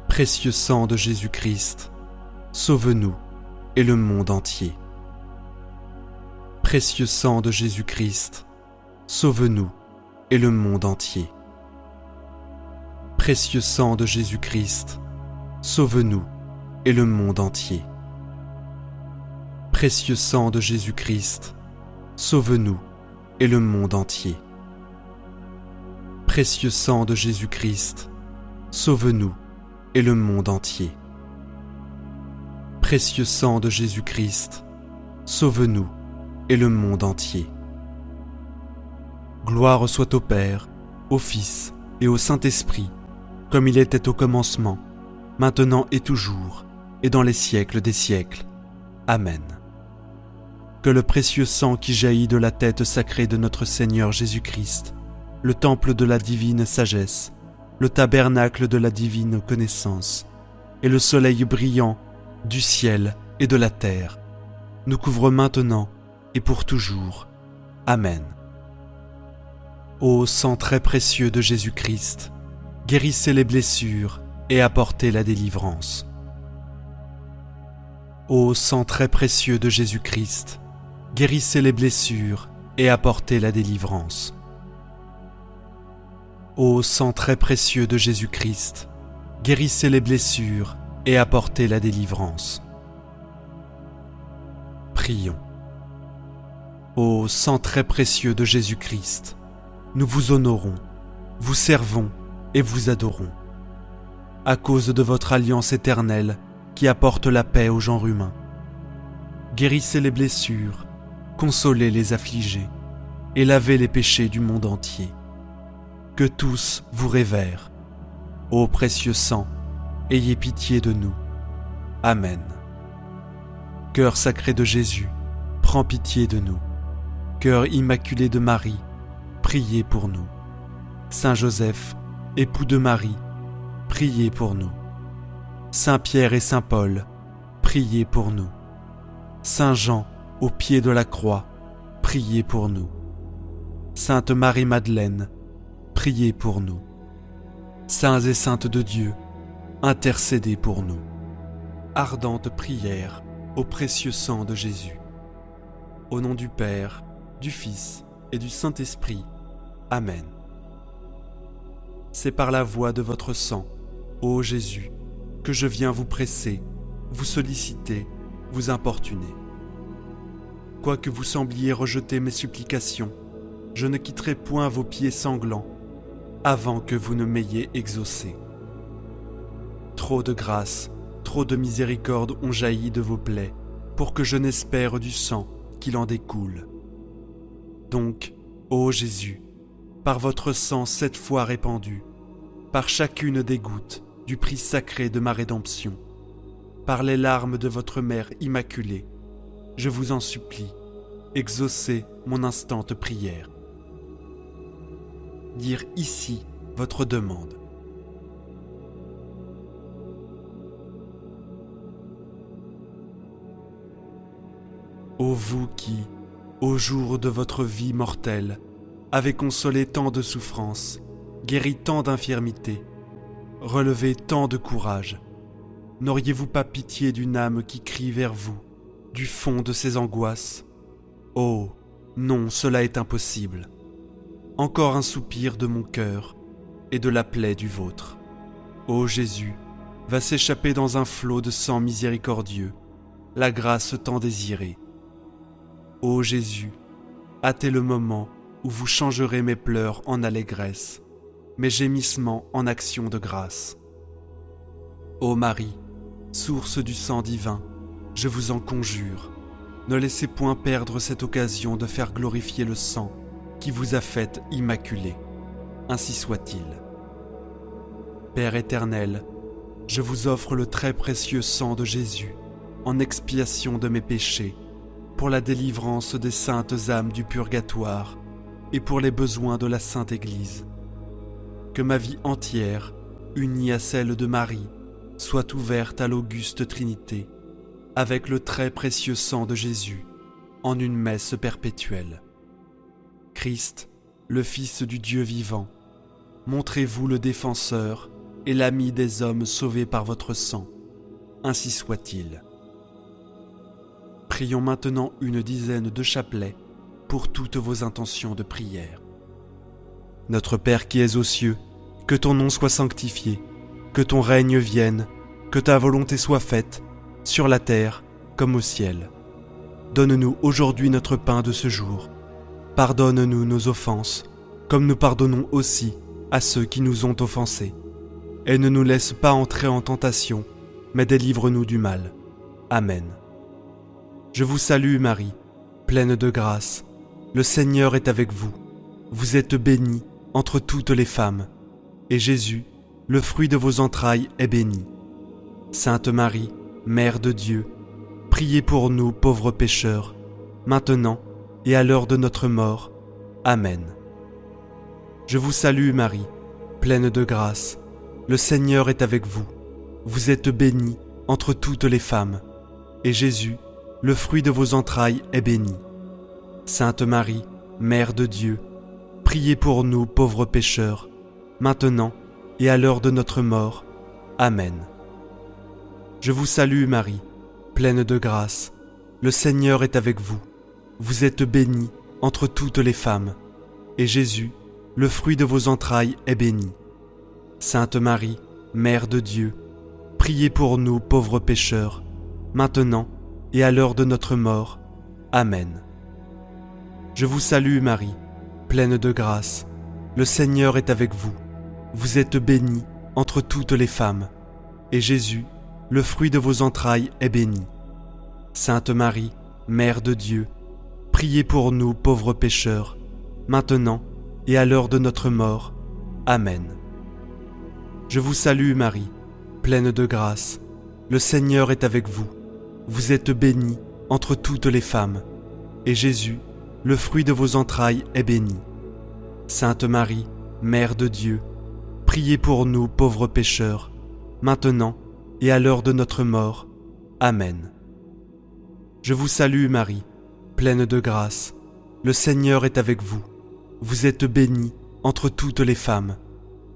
Précieux sang de Jésus-Christ, sauve-nous et le monde entier. Précieux sang de Jésus-Christ, sauve-nous et le monde entier. Précieux sang de Jésus-Christ, sauve-nous et le monde entier. Précieux sang de Jésus-Christ, sauve-nous et le monde entier. Précieux sang de Jésus-Christ, sauve-nous et le monde entier. Précieux sang de Jésus-Christ, sauve-nous et le monde entier. Gloire soit au Père, au Fils et au Saint-Esprit, comme il était au commencement, maintenant et toujours, et dans les siècles des siècles. Amen. Que le précieux sang qui jaillit de la tête sacrée de notre Seigneur Jésus-Christ, le temple de la divine sagesse, le tabernacle de la divine connaissance, et le soleil brillant du ciel et de la terre, nous couvre maintenant et pour toujours. Amen. Ô sang très précieux de Jésus-Christ, guérissez les blessures et apportez la délivrance. Ô sang très précieux de Jésus-Christ, guérissez les blessures et apportez la délivrance. Ô sang très précieux de Jésus-Christ, guérissez les blessures et apportez la délivrance. Prions. Ô sang très précieux de Jésus-Christ, nous vous honorons, vous servons et vous adorons. À cause de votre alliance éternelle qui apporte la paix aux genres humains. Guérissez les blessures, consolez les affligés et lavez les péchés du monde entier. Que tous vous révèrent. Ô précieux sang, ayez pitié de nous. Amen. Cœur sacré de Jésus, prends pitié de nous. Cœur immaculé de Marie, priez pour nous. Saint Joseph, époux de Marie, priez pour nous. Saint Pierre et Saint Paul, priez pour nous. Saint Jean, au pied de la croix, priez pour nous. Sainte Marie-Madeleine, priez pour nous. Saints et saintes de Dieu, intercédez pour nous. Ardente prière au précieux sang de Jésus. Au nom du Père, du Fils et du Saint-Esprit. Amen. C'est par la voie de votre sang, ô Jésus, que je viens vous presser, vous solliciter, vous importuner. Quoique vous sembliez rejeter mes supplications, je ne quitterai point vos pieds sanglants avant que vous ne m'ayez exaucé. Trop de grâce, trop de miséricorde ont jailli de vos plaies, pour que je n'espère du sang qu'il en découle. Donc, ô Jésus, par votre sang 7 fois répandu, par chacune des gouttes du prix sacré de ma rédemption, par les larmes de votre mère immaculée, je vous en supplie, exaucez mon instante prière. Dire ici votre demande. Ô vous qui, au jour de votre vie mortelle, avez consolé tant de souffrances, guéri tant d'infirmités, relevé tant de courage, n'auriez-vous pas pitié d'une âme qui crie vers vous, du fond de ses angoisses ? Oh, non, cela est impossible. Encore un soupir de mon cœur et de la plaie du vôtre. Ô Jésus, va s'échapper dans un flot de sang miséricordieux, la grâce tant désirée. Ô Jésus, hâtez le moment où vous changerez mes pleurs en allégresse, mes gémissements en actions de grâce. Ô Marie, source du sang divin, je vous en conjure, ne laissez point perdre cette occasion de faire glorifier le sang qui vous a faite immaculée. Ainsi soit-il. Père éternel, je vous offre le très précieux sang de Jésus en expiation de mes péchés pour la délivrance des saintes âmes du purgatoire et pour les besoins de la Sainte Église. Que ma vie entière, unie à celle de Marie, soit ouverte à l'auguste Trinité, avec le très précieux sang de Jésus, en une messe perpétuelle. Christ, le Fils du Dieu vivant, montrez-vous le défenseur et l'ami des hommes sauvés par votre sang. Ainsi soit-il. Prions maintenant une dizaine de chapelets pour toutes vos intentions de prière. Notre Père qui es aux cieux, que ton nom soit sanctifié, que ton règne vienne, que ta volonté soit faite, sur la terre comme au ciel. Donne-nous aujourd'hui notre pain de ce jour. Pardonne-nous nos offenses, comme nous pardonnons aussi à ceux qui nous ont offensés. Et ne nous laisse pas entrer en tentation, mais délivre-nous du mal. Amen. Je vous salue Marie, pleine de grâce. Le Seigneur est avec vous. Vous êtes bénie entre toutes les femmes, et Jésus, le fruit de vos entrailles, est béni. Sainte Marie, Mère de Dieu, priez pour nous pauvres pécheurs, maintenant et à l'heure de notre mort. Amen. Je vous salue Marie, pleine de grâce. Le Seigneur est avec vous. Vous êtes bénie entre toutes les femmes, et Jésus, le fruit de vos entrailles, est béni. Sainte Marie, Mère de Dieu, priez pour nous pauvres pécheurs, maintenant et à l'heure de notre mort. Amen. Je vous salue Marie, pleine de grâce. Le Seigneur est avec vous. Vous êtes bénie entre toutes les femmes, et Jésus, le fruit de vos entrailles, est béni. Sainte Marie, Mère de Dieu, priez pour nous pauvres pécheurs, maintenant et à l'heure de notre mort. Amen. Je vous salue Marie, pleine de grâce. Le Seigneur est avec vous. Vous êtes bénie entre toutes les femmes, et Jésus, le fruit de vos entrailles, est béni. Sainte Marie, Mère de Dieu, priez pour nous pauvres pécheurs, maintenant et à l'heure de notre mort. Amen. Je vous salue Marie, pleine de grâce. Le Seigneur est avec vous. Vous êtes bénie entre toutes les femmes, et Jésus, le fruit de vos entrailles, est béni. Sainte Marie, Mère de Dieu, priez pour nous pauvres pécheurs, maintenant et à l'heure de notre mort. Amen. Je vous salue Marie, pleine de grâce. Le Seigneur est avec vous. Vous êtes bénie entre toutes les femmes,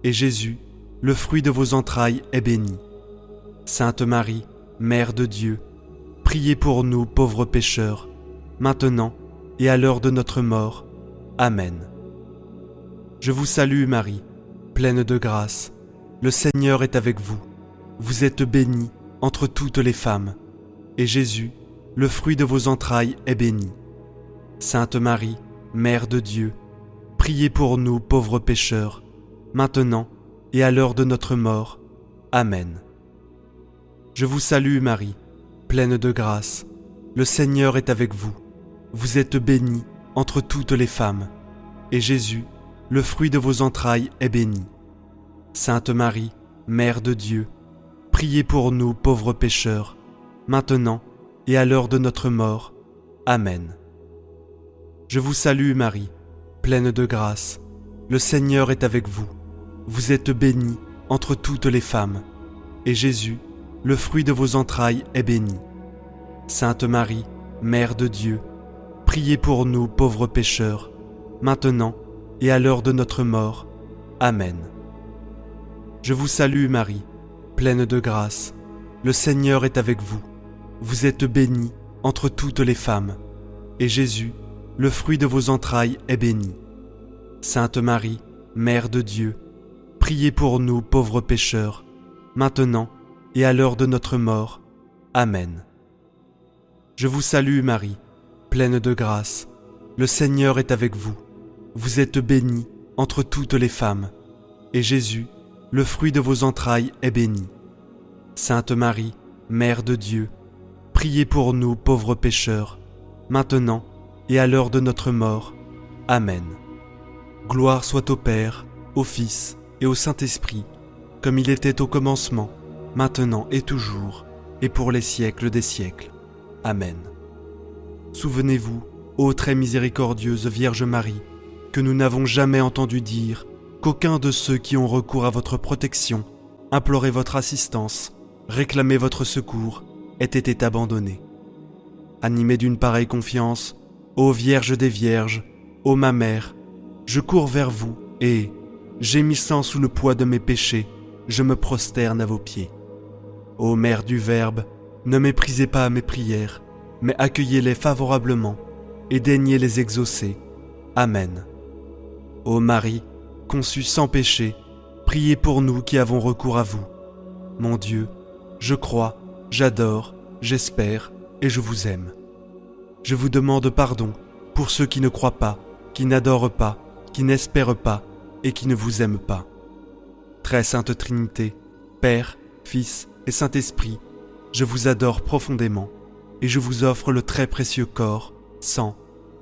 et Jésus, le fruit de vos entrailles, est béni. Sainte Marie, Mère de Dieu, priez pour nous pauvres pécheurs, maintenant et à l'heure de notre mort. Amen. Je vous salue Marie, pleine de grâce. Le Seigneur est avec vous. Vous êtes bénie entre toutes les femmes, et Jésus, le fruit de vos entrailles, est béni. Sainte Marie, Mère de Dieu, priez pour nous pauvres pécheurs, maintenant et à l'heure de notre mort. Amen. Je vous salue Marie, pleine de grâce. Le Seigneur est avec vous. Vous êtes bénie entre toutes les femmes, et Jésus, le fruit de vos entrailles, est béni. Sainte Marie, Mère de Dieu, priez pour nous pauvres pécheurs, maintenant et à l'heure de notre mort. Amen. Je vous salue Marie, pleine de grâce. Le Seigneur est avec vous. Vous êtes bénie entre toutes les femmes, et Jésus, le fruit de vos entrailles, est béni. Sainte Marie, Mère de Dieu, priez pour nous pauvres pécheurs, maintenant et à l'heure de notre mort. Amen. Je vous salue Marie, pleine de grâce. Le Seigneur est avec vous. Vous êtes bénie entre toutes les femmes, et Jésus, le fruit de vos entrailles, est béni. Sainte Marie, Mère de Dieu, priez pour nous pauvres pécheurs, maintenant et à l'heure de notre mort. Amen. Je vous salue Marie, pleine de grâce. Le Seigneur est avec vous. Vous êtes bénie entre toutes les femmes, et Jésus, le fruit de vos entrailles, est béni. Sainte Marie, Mère de Dieu, priez pour nous pauvres pécheurs, maintenant et à l'heure de notre mort. Amen. Gloire soit au Père, au Fils et au Saint-Esprit, comme il était au commencement, maintenant et toujours, et pour les siècles des siècles. Amen. Souvenez-vous, ô très miséricordieuse Vierge Marie, que nous n'avons jamais entendu dire qu'aucun de ceux qui ont recours à votre protection, imploré votre assistance, réclamé votre secours, ait été abandonné. Animé d'une pareille confiance, ô Vierge des Vierges, ô ma mère, je cours vers vous et, gémissant sous le poids de mes péchés, je me prosterne à vos pieds. Ô Mère du Verbe, ne méprisez pas mes prières, mais accueillez-les favorablement et daignez les exaucer. Amen. Ô Marie, conçue sans péché, priez pour nous qui avons recours à vous. Mon Dieu, je crois, j'adore, j'espère et je vous aime. Je vous demande pardon pour ceux qui ne croient pas, qui n'adorent pas, qui n'espèrent pas et qui ne vous aiment pas. Très Sainte Trinité, Père, Fils et Saint-Esprit, je vous adore profondément et je vous offre le très précieux corps, sang,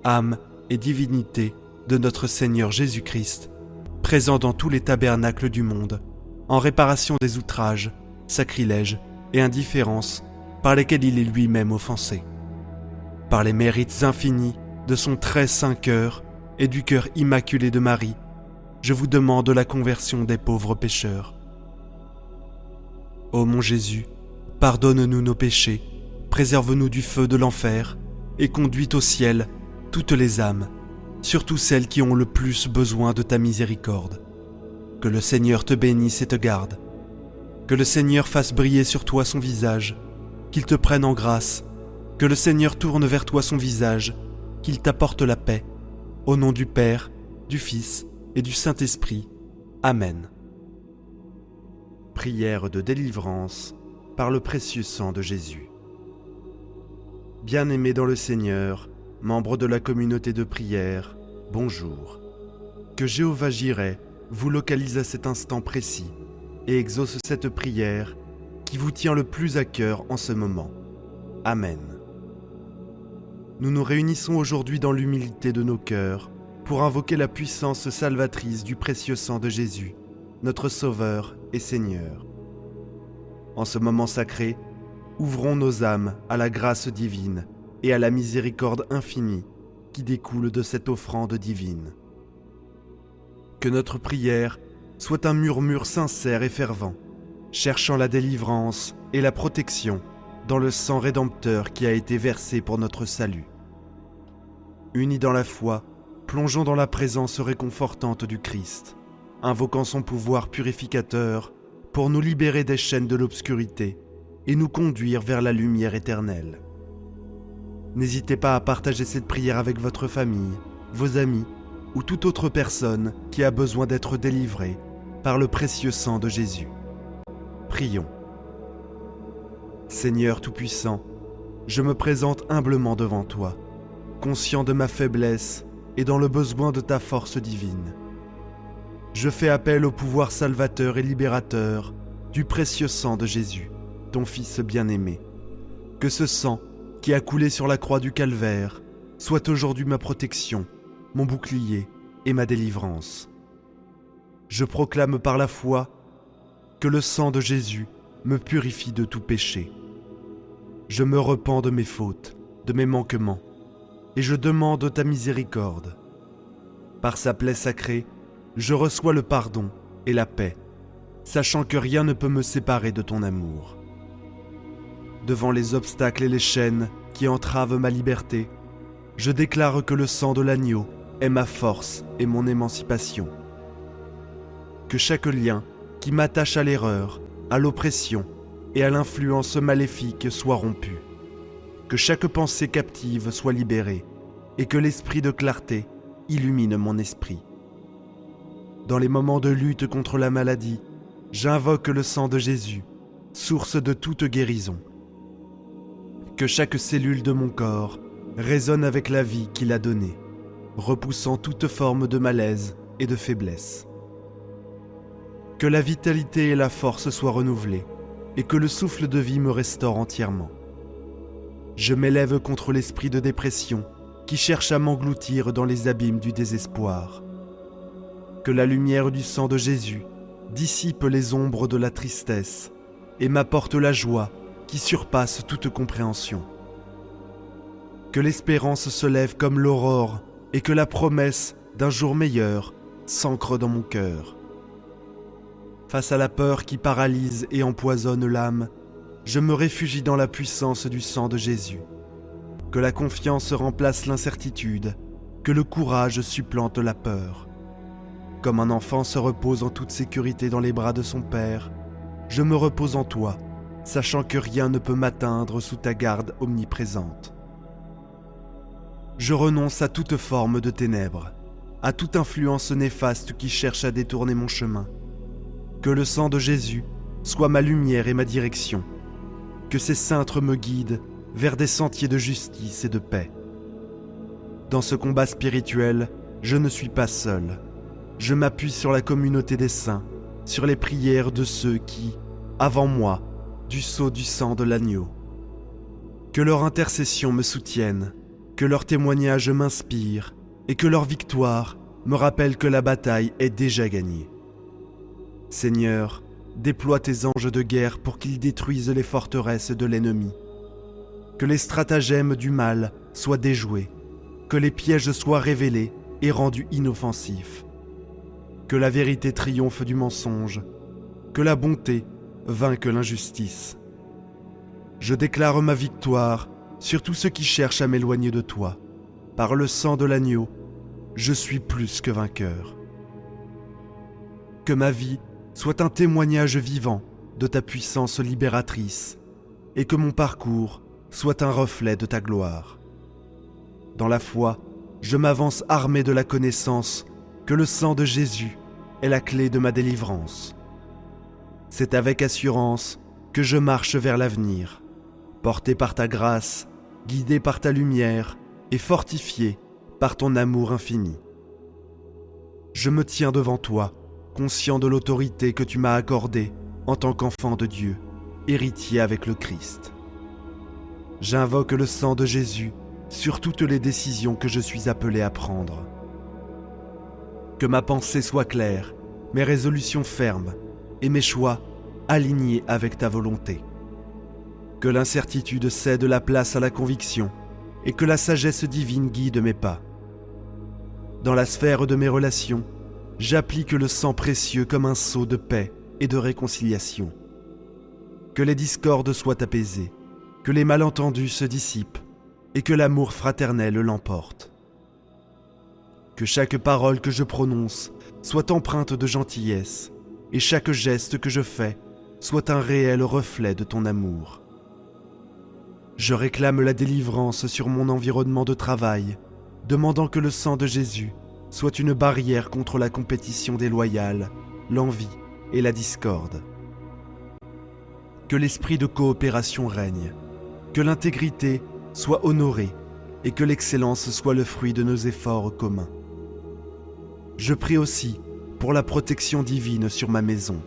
âme et divinité de notre Seigneur Jésus-Christ, présent dans tous les tabernacles du monde, en réparation des outrages, sacrilèges et indifférences par lesquels il est lui-même offensé. Par les mérites infinis de son très saint cœur et du cœur immaculé de Marie, je vous demande la conversion des pauvres pécheurs. Ô mon Jésus, pardonne-nous nos péchés, préserve-nous du feu de l'enfer et conduis au ciel toutes les âmes, surtout celles qui ont le plus besoin de ta miséricorde. Que le Seigneur te bénisse et te garde. Que le Seigneur fasse briller sur toi son visage, qu'il te prenne en grâce. Que le Seigneur tourne vers toi son visage, qu'il t'apporte la paix. Au nom du Père, du Fils et du Saint-Esprit. Amen. Prière de délivrance par le précieux sang de Jésus. Bien-aimés dans le Seigneur, membres de la communauté de prière, bonjour. Que Jéhovah Jireh vous localise à cet instant précis et exauce cette prière qui vous tient le plus à cœur en ce moment. Amen. Nous nous réunissons aujourd'hui dans l'humilité de nos cœurs pour invoquer la puissance salvatrice du précieux sang de Jésus, notre Sauveur et Seigneur. En ce moment sacré, ouvrons nos âmes à la grâce divine et à la miséricorde infinie qui découle de cette offrande divine. Que notre prière soit un murmure sincère et fervent, cherchant la délivrance et la protection dans le sang rédempteur qui a été versé pour notre salut. Unis dans la foi, plongeons dans la présence réconfortante du Christ, invoquant son pouvoir purificateur pour nous libérer des chaînes de l'obscurité et nous conduire vers la lumière éternelle. N'hésitez pas à partager cette prière avec votre famille, vos amis ou toute autre personne qui a besoin d'être délivrée par le précieux sang de Jésus. Prions. Seigneur Tout-Puissant, je me présente humblement devant toi, conscient de ma faiblesse et dans le besoin de ta force divine. Je fais appel au pouvoir salvateur et libérateur du précieux sang de Jésus, ton Fils bien-aimé. Que ce sang qui a coulé sur la croix du Calvaire soit aujourd'hui ma protection, mon bouclier et ma délivrance. Je proclame par la foi que le sang de Jésus me purifie de tout péché. Je me repens de mes fautes, de mes manquements, et je demande ta miséricorde. Par sa plaie sacrée, je reçois le pardon et la paix, sachant que rien ne peut me séparer de ton amour. Devant les obstacles et les chaînes qui entravent ma liberté, je déclare que le sang de l'agneau est ma force et mon émancipation. Que chaque lien qui m'attache à l'erreur, à l'oppression et à l'influence maléfique soit rompu. Que chaque pensée captive soit libérée et que l'esprit de clarté illumine mon esprit. Dans les moments de lutte contre la maladie, j'invoque le sang de Jésus, source de toute guérison. Que chaque cellule de mon corps résonne avec la vie qu'il a donnée, repoussant toute forme de malaise et de faiblesse. Que la vitalité et la force soient renouvelées et que le souffle de vie me restaure entièrement. Je m'élève contre l'esprit de dépression qui cherche à m'engloutir dans les abîmes du désespoir. Que la lumière du sang de Jésus dissipe les ombres de la tristesse et m'apporte la joie qui surpasse toute compréhension. que l'espérance se lève comme l'aurore et que la promesse d'un jour meilleur s'ancre dans mon cœur. Face à la peur qui paralyse et empoisonne l'âme, je me réfugie dans la puissance du sang de Jésus. Que la confiance remplace l'incertitude, que le courage supplante la peur. Comme un enfant se repose en toute sécurité dans les bras de son père, je me repose en toi, sachant que rien ne peut m'atteindre sous ta garde omniprésente. Je renonce à toute forme de ténèbres, à toute influence néfaste qui cherche à détourner mon chemin. Que le sang de Jésus soit ma lumière et ma direction, que ses cintres me guident vers des sentiers de justice et de paix. Dans ce combat spirituel, je ne suis pas seul. Je m'appuie sur la communauté des saints, sur les prières de ceux qui, avant moi, du sceau du sang de l'agneau. Que leur intercession me soutienne, que leur témoignage m'inspire et que leur victoire me rappelle que la bataille est déjà gagnée. Seigneur, déploie tes anges de guerre pour qu'ils détruisent les forteresses de l'ennemi. Que les stratagèmes du mal soient déjoués, que les pièges soient révélés et rendus inoffensifs. Que la vérité triomphe du mensonge, que la bonté vainque l'injustice. Je déclare ma victoire sur tous ceux qui cherchent à m'éloigner de toi. Par le sang de l'agneau, je suis plus que vainqueur. Que ma vie soit un témoignage vivant de ta puissance libératrice et que mon parcours soit un reflet de ta gloire. Dans la foi, je m'avance armé de la connaissance que le sang de Jésus est la clé de ma délivrance. C'est avec assurance que je marche vers l'avenir, porté par ta grâce, guidé par ta lumière et fortifié par ton amour infini. Je me tiens devant toi, conscient de l'autorité que tu m'as accordée en tant qu'enfant de Dieu, héritier avec le Christ. J'invoque le sang de Jésus sur toutes les décisions que je suis appelé à prendre. Que ma pensée soit claire, mes résolutions fermes et mes choix alignés avec ta volonté. Que l'incertitude cède la place à la conviction et que la sagesse divine guide mes pas. Dans la sphère de mes relations, j'applique le sang précieux comme un sceau de paix et de réconciliation. Que les discordes soient apaisées, que les malentendus se dissipent et que l'amour fraternel l'emporte. Que chaque parole que je prononce soit empreinte de gentillesse et chaque geste que je fais soit un réel reflet de ton amour. Je réclame la délivrance sur mon environnement de travail, demandant que le sang de Jésus soit une barrière contre la compétition déloyale, l'envie et la discorde. Que l'esprit de coopération règne, que l'intégrité soit honorée et que l'excellence soit le fruit de nos efforts communs. Je prie aussi pour la protection divine sur ma maison,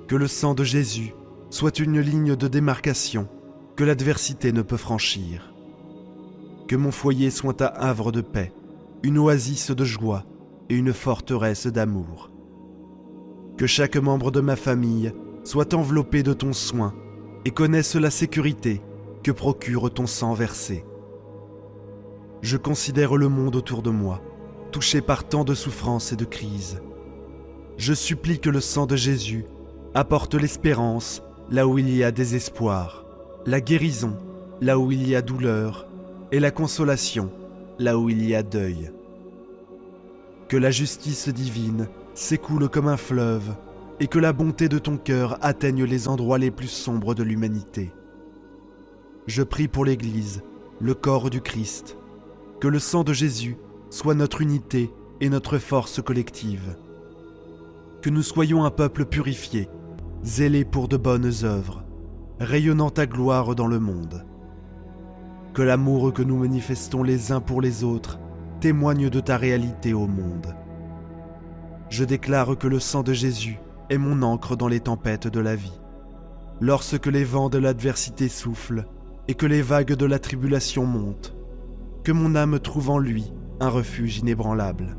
que le sang de Jésus soit une ligne de démarcation que l'adversité ne peut franchir. Que mon foyer soit un havre de paix, une oasis de joie et une forteresse d'amour. Que chaque membre de ma famille soit enveloppé de ton soin et connaisse la sécurité que procure ton sang versé. Je considère le monde autour de moi, touché par tant de souffrances et de crises. Je supplie que le sang de Jésus apporte l'espérance là où il y a désespoir, la guérison là où il y a douleur et la consolation là où il y a deuil. Que la justice divine s'écoule comme un fleuve et que la bonté de ton cœur atteigne les endroits les plus sombres de l'humanité. Je prie pour l'Église, le corps du Christ, que le sang de Jésus soit notre unité et notre force collective. Que nous soyons un peuple purifié, zélé pour de bonnes œuvres, rayonnant ta gloire dans le monde. Que l'amour que nous manifestons les uns pour les autres témoigne de ta réalité au monde. Je déclare que le sang de Jésus est mon ancre dans les tempêtes de la vie. Lorsque les vents de l'adversité soufflent et que les vagues de la tribulation montent, que mon âme trouve en lui un refuge inébranlable.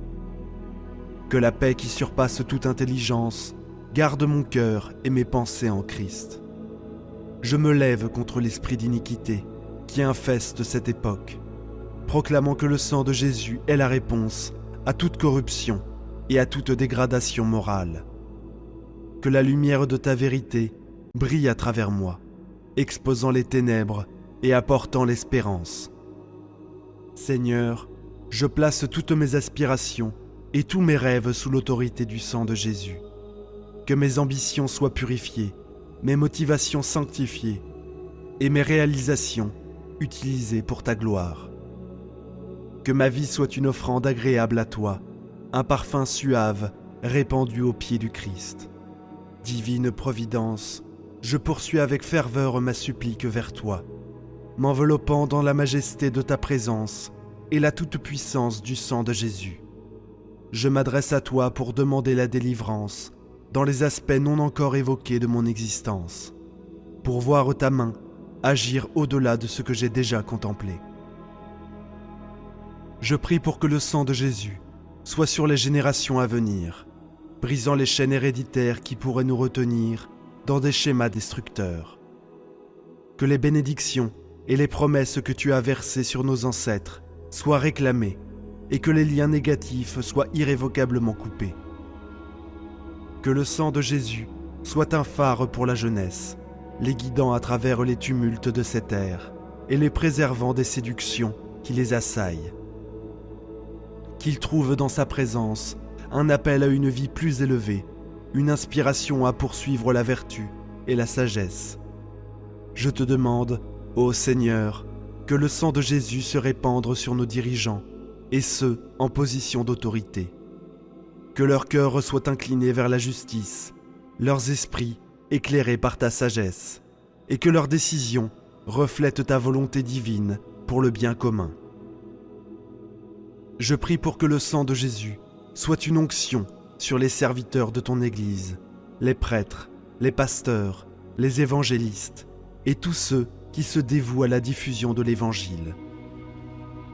Que la paix qui surpasse toute intelligence garde mon cœur et mes pensées en Christ. Je me lève contre l'esprit d'iniquité qui infeste cette époque proclamant que le sang de Jésus est la réponse à toute corruption et à toute dégradation morale. Que la lumière de ta vérité brille à travers moi, exposant les ténèbres et apportant l'espérance. Seigneur, je place toutes mes aspirations et tous mes rêves sous l'autorité du sang de Jésus. Que mes ambitions soient purifiées, mes motivations sanctifiées et mes réalisations utilisées pour ta gloire. Que ma vie soit une offrande agréable à toi, un parfum suave répandu aux pieds du Christ. Divine Providence, je poursuis avec ferveur ma supplique vers toi, m'enveloppant dans la majesté de ta présence et la toute-puissance du sang de Jésus. Je m'adresse à toi pour demander la délivrance dans les aspects non encore évoqués de mon existence, pour voir ta main agir au-delà de ce que j'ai déjà contemplé. Je prie pour que le sang de Jésus soit sur les générations à venir, brisant les chaînes héréditaires qui pourraient nous retenir dans des schémas destructeurs. Que les bénédictions et les promesses que tu as versées sur nos ancêtres soient réclamées et que les liens négatifs soient irrévocablement coupés. Que le sang de Jésus soit un phare pour la jeunesse, les guidant à travers les tumultes de cette ère et les préservant des séductions qui les assaillent. Qu'il trouve dans sa présence un appel à une vie plus élevée, une inspiration à poursuivre la vertu et la sagesse. Je te demande, ô Seigneur, que le sang de Jésus se répande sur nos dirigeants, et ceux en position d'autorité. Que leur cœur soit incliné vers la justice, leurs esprits éclairés par ta sagesse, et que leurs décisions reflètent ta volonté divine pour le bien commun. Je prie pour que le sang de Jésus soit une onction sur les serviteurs de ton Église, les prêtres, les pasteurs, les évangélistes et tous ceux qui se dévouent à la diffusion de l'Évangile.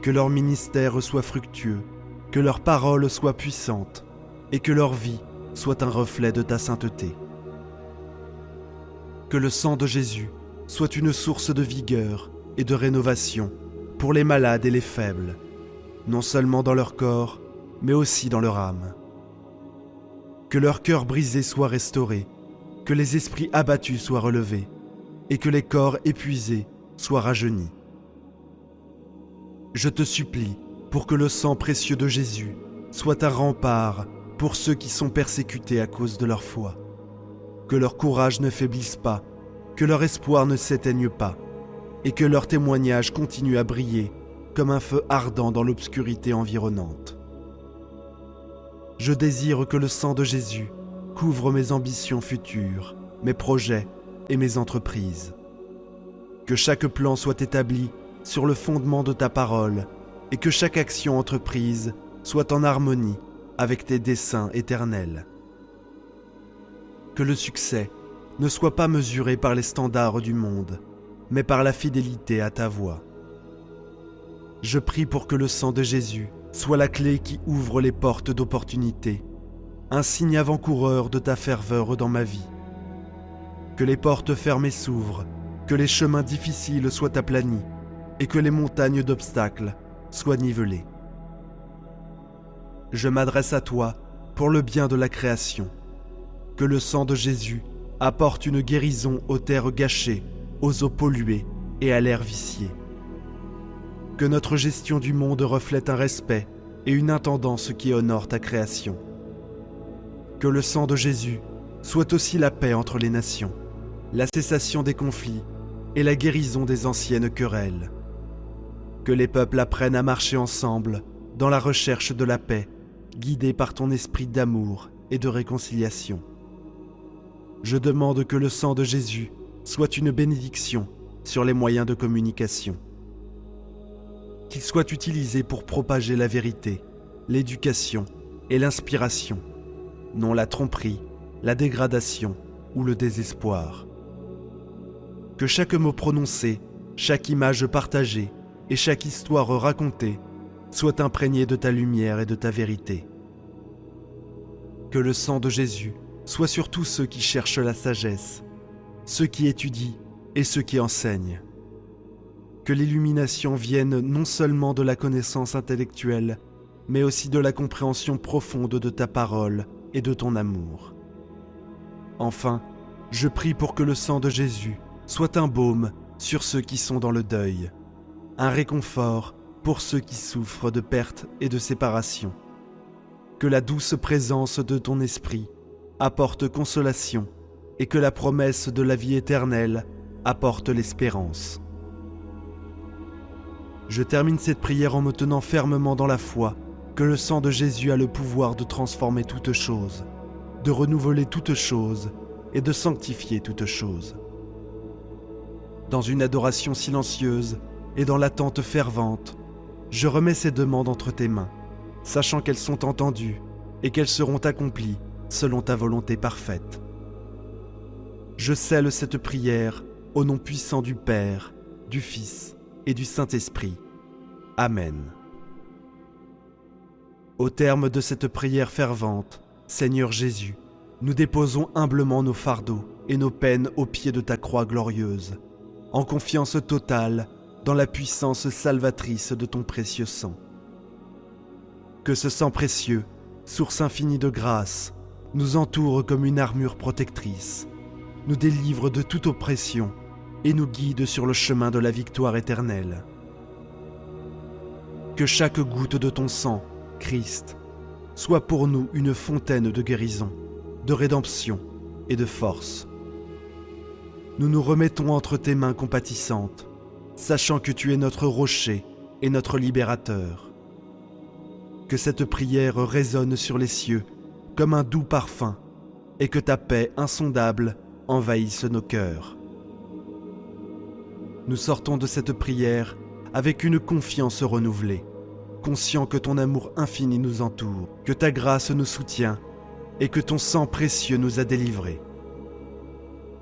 Que leur ministère soit fructueux, que leurs paroles soient puissantes et que leur vie soit un reflet de ta sainteté. Que le sang de Jésus soit une source de vigueur et de rénovation pour les malades et les faibles, non seulement dans leur corps, mais aussi dans leur âme. Que leur cœur brisé soit restauré, que les esprits abattus soient relevés, et que les corps épuisés soient rajeunis. Je te supplie pour que le sang précieux de Jésus soit un rempart pour ceux qui sont persécutés à cause de leur foi. Que leur courage ne faiblisse pas, que leur espoir ne s'éteigne pas, et que leur témoignage continue à briller comme un feu ardent dans l'obscurité environnante. Je désire que le sang de Jésus couvre mes ambitions futures, mes projets et mes entreprises. Que chaque plan soit établi sur le fondement de ta parole et que chaque action entreprise soit en harmonie avec tes desseins éternels. Que le succès ne soit pas mesuré par les standards du monde, mais par la fidélité à ta voix. Je prie pour que le sang de Jésus soit la clé qui ouvre les portes d'opportunité, un signe avant-coureur de ta ferveur dans ma vie. Que les portes fermées s'ouvrent, que les chemins difficiles soient aplanis et que les montagnes d'obstacles soient nivelées. Je m'adresse à toi pour le bien de la création. Que le sang de Jésus apporte une guérison aux terres gâchées, aux eaux polluées et à l'air vicié. Que notre gestion du monde reflète un respect et une intendance qui honorent ta création. Que le sang de Jésus soit aussi la paix entre les nations, la cessation des conflits et la guérison des anciennes querelles. Que les peuples apprennent à marcher ensemble dans la recherche de la paix, guidés par ton esprit d'amour et de réconciliation. Je demande que le sang de Jésus soit une bénédiction sur les moyens de communication. Qu'il soit utilisé pour propager la vérité, l'éducation et l'inspiration, non la tromperie, la dégradation ou le désespoir. Que chaque mot prononcé, chaque image partagée et chaque histoire racontée soit imprégné de ta lumière et de ta vérité. Que le sang de Jésus soit sur tous ceux qui cherchent la sagesse, ceux qui étudient et ceux qui enseignent. Que l'illumination vienne non seulement de la connaissance intellectuelle, mais aussi de la compréhension profonde de ta parole et de ton amour. Enfin, je prie pour que le sang de Jésus soit un baume sur ceux qui sont dans le deuil, un réconfort pour ceux qui souffrent de perte et de séparation. Que la douce présence de ton esprit apporte consolation et que la promesse de la vie éternelle apporte l'espérance. Je termine cette prière en me tenant fermement dans la foi que le sang de Jésus a le pouvoir de transformer toutes choses, de renouveler toutes choses et de sanctifier toutes choses. Dans une adoration silencieuse et dans l'attente fervente, je remets ces demandes entre tes mains, sachant qu'elles sont entendues et qu'elles seront accomplies selon ta volonté parfaite. Je scelle cette prière au nom puissant du Père, du Fils et du Saint-Esprit. Amen. Au terme de cette prière fervente, Seigneur Jésus, nous déposons humblement nos fardeaux et nos peines aux pieds de ta croix glorieuse, en confiance totale dans la puissance salvatrice de ton précieux sang. Que ce sang précieux, source infinie de grâce, nous entoure comme une armure protectrice, nous délivre de toute oppression et nous guide sur le chemin de la victoire éternelle. Que chaque goutte de ton sang, Christ, soit pour nous une fontaine de guérison, de rédemption et de force. Nous nous remettons entre tes mains compatissantes, sachant que tu es notre rocher et notre libérateur. Que cette prière résonne sur les cieux comme un doux parfum et que ta paix insondable envahisse nos cœurs. Nous sortons de cette prière avec une confiance renouvelée, conscients que ton amour infini nous entoure, que ta grâce nous soutient et que ton sang précieux nous a délivrés.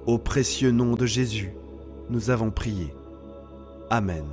Au précieux nom de Jésus, nous avons prié. Amen.